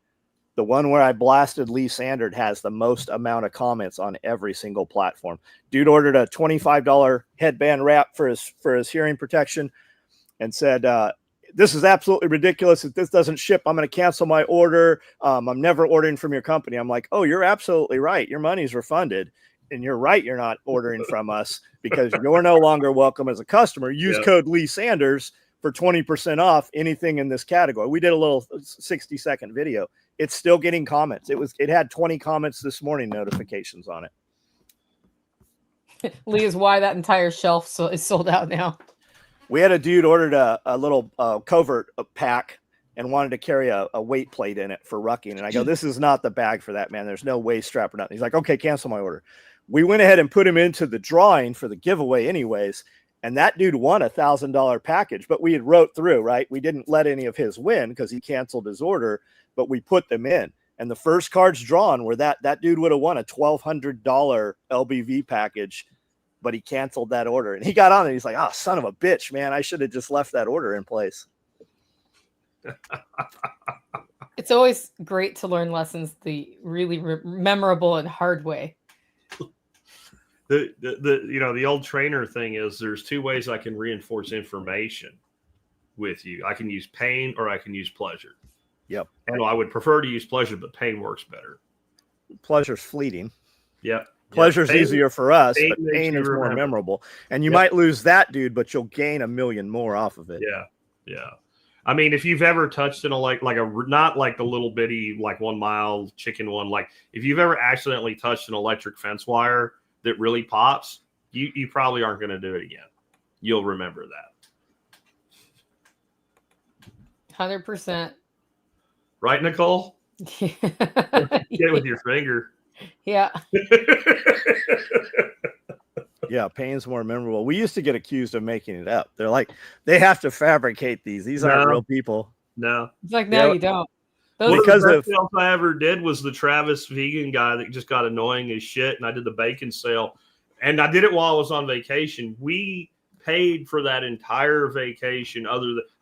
the one where I blasted Lee Sanders has the most amount of comments on every single platform. Dude ordered a $25 headband wrap for his hearing protection and said, this is absolutely ridiculous. If this doesn't ship, I'm going to cancel my order. I'm never ordering from your company. I'm like, oh, you're absolutely right. Your money's refunded. And you're right. You're not ordering from us because you're no longer welcome as a customer. Use code Lee Sanders for 20% off anything in this category. We did a little 60-second video. It's still getting comments. It had 20 comments this morning, notifications on it. Lee is why that entire shelf is sold out now. We had a dude ordered a little covert pack and wanted to carry a weight plate in it for rucking. And I go, this is not the bag for that, man. There's no waist strap or nothing. He's like, okay, cancel my order. We went ahead and put him into the drawing for the giveaway anyways. And that dude won $1,000 package, but we had wrote through, right? We didn't let any of his win because he canceled his order, but we put them in. And the first cards drawn were that dude would have won a $1,200 LBV package, but he canceled that order. And he got on it. He's like, oh, son of a bitch, man. I should have just left that order in place. It's always great to learn lessons the really memorable and hard way. The old trainer thing is there's two ways I can reinforce information with you. I can use pain or I can use pleasure. Yep. And I would prefer to use pleasure, but pain works better. Pleasure's fleeting. Yep. Pleasure's easier for us, but pain is more memorable. And you might lose that dude, but you'll gain 1 million more off of it. Yeah. I mean, if you've ever touched in not like the little bitty, like 1 mile chicken one, like if you've ever accidentally touched an electric fence wire that really pops, you probably aren't going to do it again. You'll remember that. 100%. Right, Nicole? Yeah. Get it with your finger. Yeah. Yeah, pain's more memorable. We used to get accused of making it up. They're like, they have to fabricate these. These aren't real people. No. It's like, no, you don't. One of the best sales I ever did was the Travis vegan guy that just got annoying as shit, and I did the bacon sale, and I did it while I was on vacation. We paid for that entire vacation.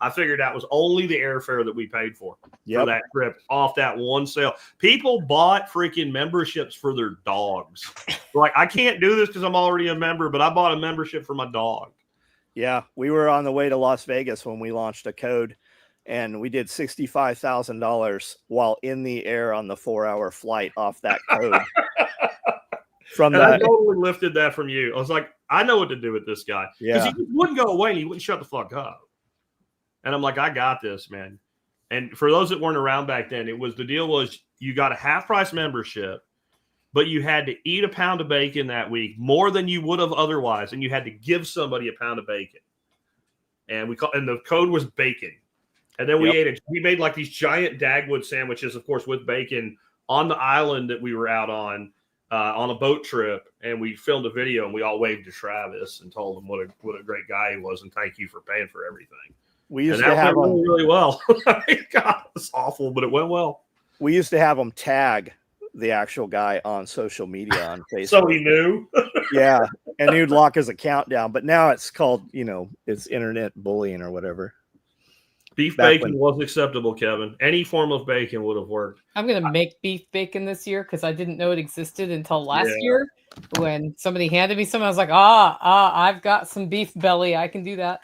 I figured that was only the airfare that we paid for that trip off that one sale. People bought freaking memberships for their dogs. Like, I can't do this because I'm already a member, but I bought a membership for my dog. Yeah, we were on the way to Las Vegas when we launched a code, and we did $65,000 while in the air on the 4-hour flight off that code. I totally lifted that from you. I was like, I know what to do with this guy. Because he just wouldn't go away and he wouldn't shut the fuck up. And I'm like, I got this, man. And for those that weren't around back then, the deal was you got a half-price membership, but you had to eat a pound of bacon that week, more than you would have otherwise, and you had to give somebody a pound of bacon. And the code was bacon. And then we made like these giant Dagwood sandwiches, of course, with bacon on the island that we were out on a boat trip. And we filmed a video, and we all waved to Travis and told him what a great guy he was, and thank you for paying for everything. We used to have them really well. God, it's awful, but it went well. We used to have them tag the actual guy on social media on Facebook. So he knew. Yeah. And he would lock his account down. But now it's called, it's internet bullying or whatever. Beef bacon was acceptable, Kevin. Any form of bacon would have worked. I'm going to make beef bacon this year because I didn't know it existed until last year. When somebody handed me some, I was like, I've got some beef belly. I can do that.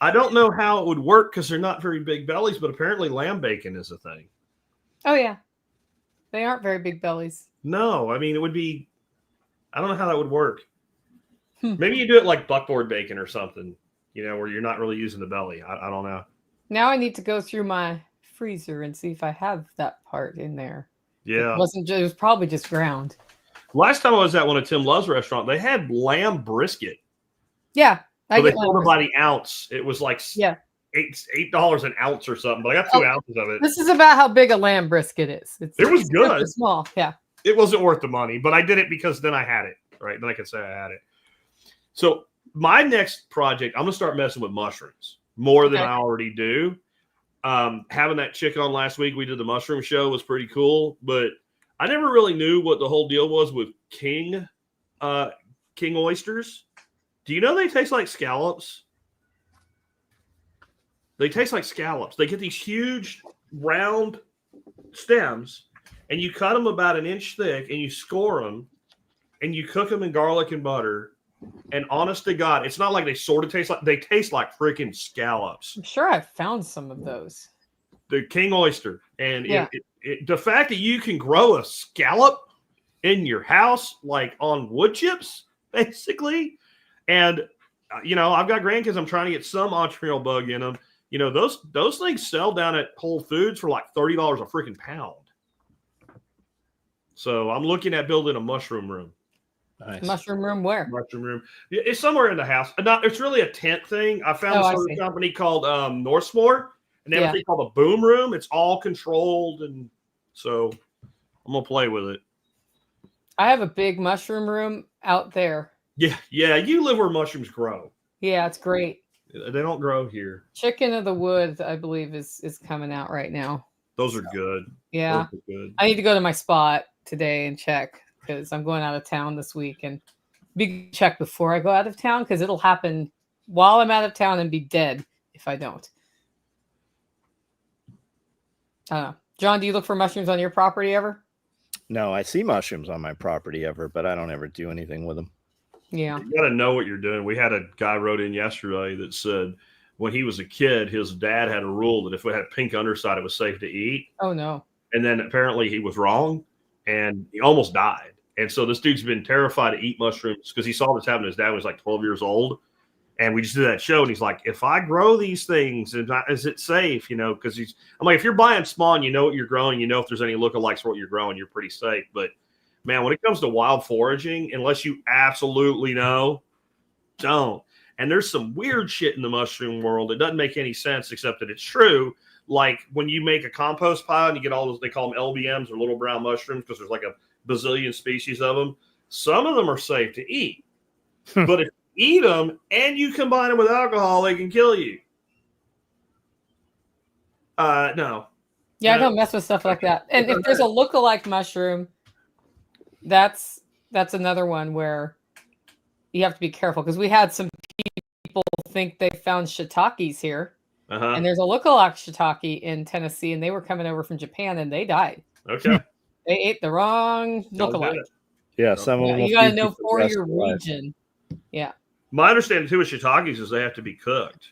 I don't know how it would work because they're not very big bellies, but apparently lamb bacon is a thing. Oh, yeah. They aren't very big bellies. No, I mean, it would be, I don't know how that would work. Maybe you do it like buckboard bacon or something, where you're not really using the belly. I don't know. Now I need to go through my freezer and see if I have that part in there. Yeah. It was probably just ground. Last time I was at one of Tim Love's restaurant, they had lamb brisket. Yeah. So they sold it by the ounce. It was like $8 an ounce or something, but I got 2 ounces of it. This is about how big a lamb brisket is. It was good. It's small. Yeah. It wasn't worth the money, but I did it because then I had it, right? Then I could say I had it. So my next project, I'm going to start messing with mushrooms more than I already do. Having that chick on last week, we did the mushroom show, was pretty cool, but I never really knew what the whole deal was with king oysters. Do you know they taste like scallops? They taste like scallops. They get these huge round stems, and you cut them about an inch thick, and you score them, and you cook them in garlic and butter. And honest to God, it's not like they sort of taste like, they taste like freaking scallops. I'm sure I've found some of those. The king oyster. And the fact that you can grow a scallop in your house, like on wood chips, basically. And, I've got grandkids. I'm trying to get some entrepreneurial bug in them. Those things sell down at Whole Foods for like $30 a freaking pound. So I'm looking at building a mushroom room. Nice. Mushroom room where? Mushroom room. It's somewhere in the house. It's really a tent thing. I found a company called Northmore, and they have a thing called a boom room. It's all controlled, and so I'm gonna play with it. I have a big mushroom room out there. Yeah. You live where mushrooms grow. Yeah, it's great. They don't grow here. Chicken of the Woods, I believe, is coming out right now. Those are good. Yeah. Those are good. I need to go to my spot today and check because I'm going out of town this week, and check before I go out of town because it'll happen while I'm out of town and be dead if I don't. I don't know. John, do you look for mushrooms on your property ever? No, I see mushrooms on my property but I don't ever do anything with them. Yeah. You got to know what you're doing. We had a guy wrote in yesterday that said when he was a kid, his dad had a rule that if it had a pink underside, it was safe to eat. Oh, no. And then apparently he was wrong and he almost died. And so this dude's been terrified to eat mushrooms because he saw this happen to his dad when he was like 12 years old. And we just did that show, and he's like, if I grow these things, is it safe? Because I'm like, if you're buying spawn, you know what you're growing. You know if there's any lookalikes for what you're growing, you're pretty safe. But, man, when it comes to wild foraging, unless you absolutely know, don't. And there's some weird shit in the mushroom world. It doesn't make any sense except that it's true. Like when you make a compost pile and you get all those, they call them LBMs or little brown mushrooms because there's like a bazillion species of them. Some of them are safe to eat. But if eat them and you combine them with alcohol, they can kill you. No. Yeah, I don't mess with stuff like that. And if there's a lookalike mushroom, that's another one where you have to be careful, because we had some people think they found shiitakes here. And there's a lookalike shiitake in Tennessee, and they were coming over from Japan, and they died. Okay. They ate the wrong lookalike. Yeah, some of them you got to know for your region. Yeah. My understanding too with shiitakes is they have to be cooked.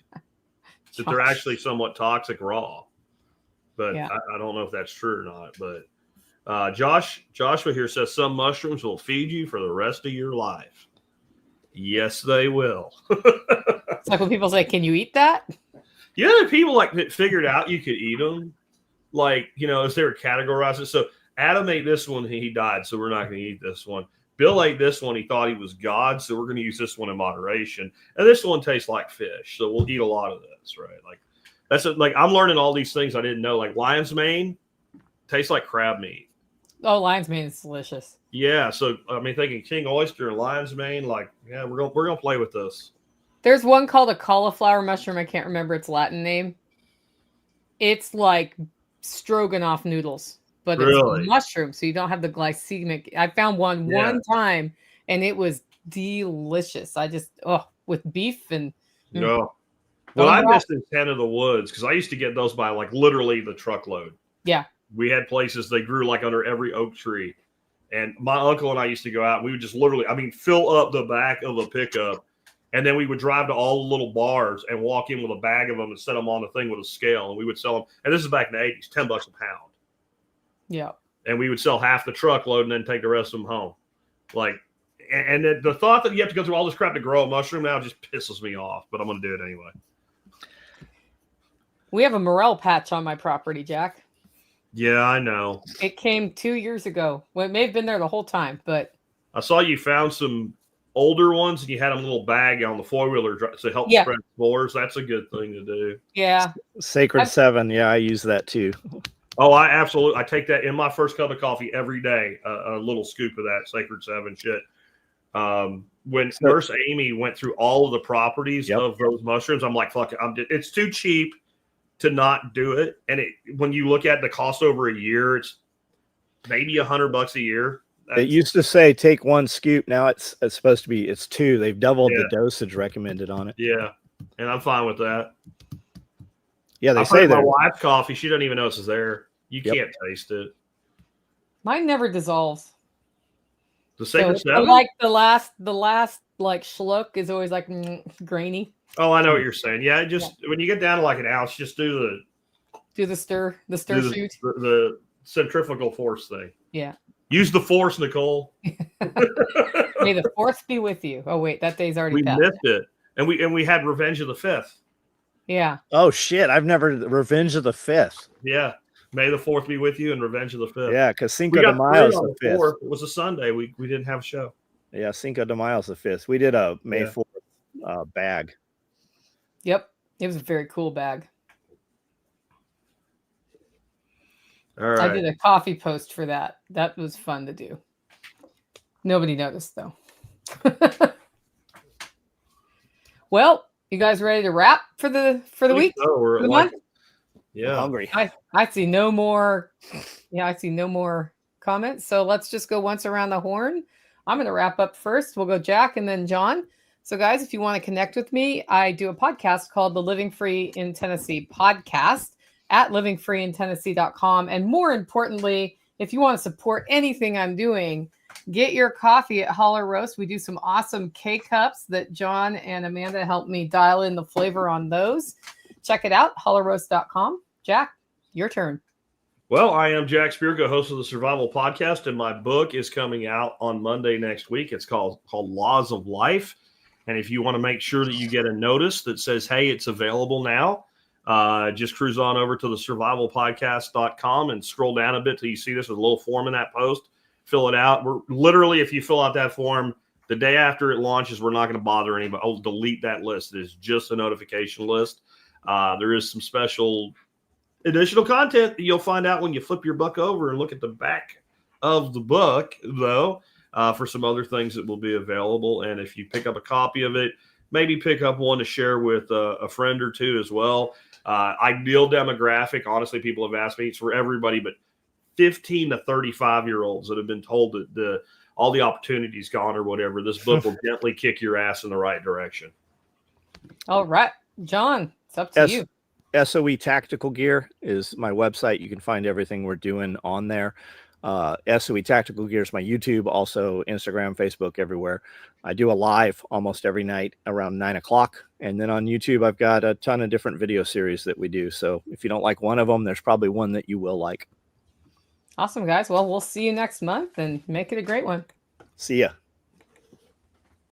That they're actually somewhat toxic raw. But I don't know if that's true or not. But Joshua here says some mushrooms will feed you for the rest of your life. Yes, they will. It's like when people say, "Can you eat that?" Yeah, people like that figured out you could eat them. Like, as they were categorizing. So Adam ate this one, he died, so we're not going to eat this one. Bill ate this one, he thought he was God, so we're going to use this one in moderation. And this one tastes like fish, so we'll eat a lot of this, right? Like I'm learning all these things I didn't know. Like lion's mane tastes like crab meat. Oh, lion's mane is delicious. Yeah, so thinking king oyster and lion's mane, we're gonna play with this. There's one called a cauliflower mushroom. I can't remember its Latin name. It's like stroganoff noodles, but it's a mushroom, so you don't have the glycemic. I found one time, and it was delicious. I just with beef and no. Well, I missed in Ten of the Woods because I used to get those by like literally the truckload. Yeah, we had places they grew like under every oak tree, and my uncle and I used to go out. And we would just literally, fill up the back of a pickup. And then we would drive to all the little bars and walk in with a bag of them and set them on the thing with a scale. And we would sell them. And this is back in the 80s, $10 a pound. Yeah. And we would sell half the truckload and then take the rest of them home. And the thought that you have to go through all this crap to grow a mushroom now just pisses me off. But I'm going to do it anyway. We have a morel patch on my property, Jack. Yeah, I know. It came 2 years ago. Well, it may have been there the whole time, but. I saw you found some older ones and you had them in a little bag on the four-wheeler to help spread spores. That's a good thing to do. Yeah. Sacred 7. Yeah, I use that too. Oh, I take that in my first cup of coffee every day, a little scoop of that Sacred 7 shit. When Nurse Amy went through all of the properties of those mushrooms, I'm like, fuck it. It's too cheap to not do it. And when you look at the cost over a year, it's maybe $100 a year. It used to say take 1 scoop. Now it's supposed to be 2. They've doubled the dosage recommended on it. Yeah, and I'm fine with that. Yeah, they say that. My wife's coffee, she doesn't even know it's there. You can't taste it. Mine never dissolves. The Sacred 7? Like the last like schluck is always like grainy. Oh, I know what you're saying. Yeah, when you get down to like an ounce, just do the stir shoot. The centrifugal force thing. Yeah. Use the force, Nicole. May the fourth be with you. Oh wait, that day's already passed. We missed it, and we had Revenge of the 5th. Yeah. Oh shit! I've never Revenge of the 5th. Yeah. May the 4th be with you and Revenge of the 5th. Yeah, because Cinco de Mayo is the 5th. It was a Sunday. We didn't have a show. Yeah, Cinco de Mayo is the 5th. We did a May 4th bag. Yep, it was a very cool bag. All right. I did a coffee post for that. That was fun to do. Nobody noticed though. Well, you guys ready to wrap for the week? So we're for the month? Yeah, hungry. I see no more. Yeah, I see no more comments. So let's just go once around the horn. I'm going to wrap up first. We'll go Jack and then John. So guys, if you want to connect with me, I do a podcast called the Living Free in Tennessee podcast at livingfreeintennessee.com. And more importantly, if you want to support anything I'm doing, get your coffee at Holler Roast. We do some awesome K-Cups that John and Amanda helped me dial in the flavor on those. Check it out, hollerroast.com. Jack, your turn. Well, I am Jack Spirko, host of the Survival Podcast, and my book is coming out on Monday next week. It's called Laws of Life. And if you want to make sure that you get a notice that says, hey, it's available now, just cruise on over to the survivalpodcast.com and scroll down a bit till you see this with a little form in that post. Fill it out. We're literally, if you fill out that form, the day after it launches, we're not going to bother anybody. I'll delete that list. It is just a notification list. There is some special additional content that you'll find out when you flip your book over and look at the back of the book, though, for some other things that will be available. And if you pick up a copy of it, maybe pick up one to share with a friend or two as well. Ideal demographic, honestly, people have asked me, it's for everybody, but 15 to 35-year-olds that have been told that all the opportunities gone or whatever. This book will gently kick your ass in the right direction. All right, John, it's up to you. SOE Tactical Gear is my website. You can find everything we're doing on there. SOE Tactical Gear is my YouTube, also Instagram, Facebook, everywhere. I do a live almost every night around 9 o'clock. And then on YouTube, I've got a ton of different video series that we do. So if you don't like one of them, there's probably one that you will like. Awesome, guys. Well, we'll see you next month and make it a great one. See ya.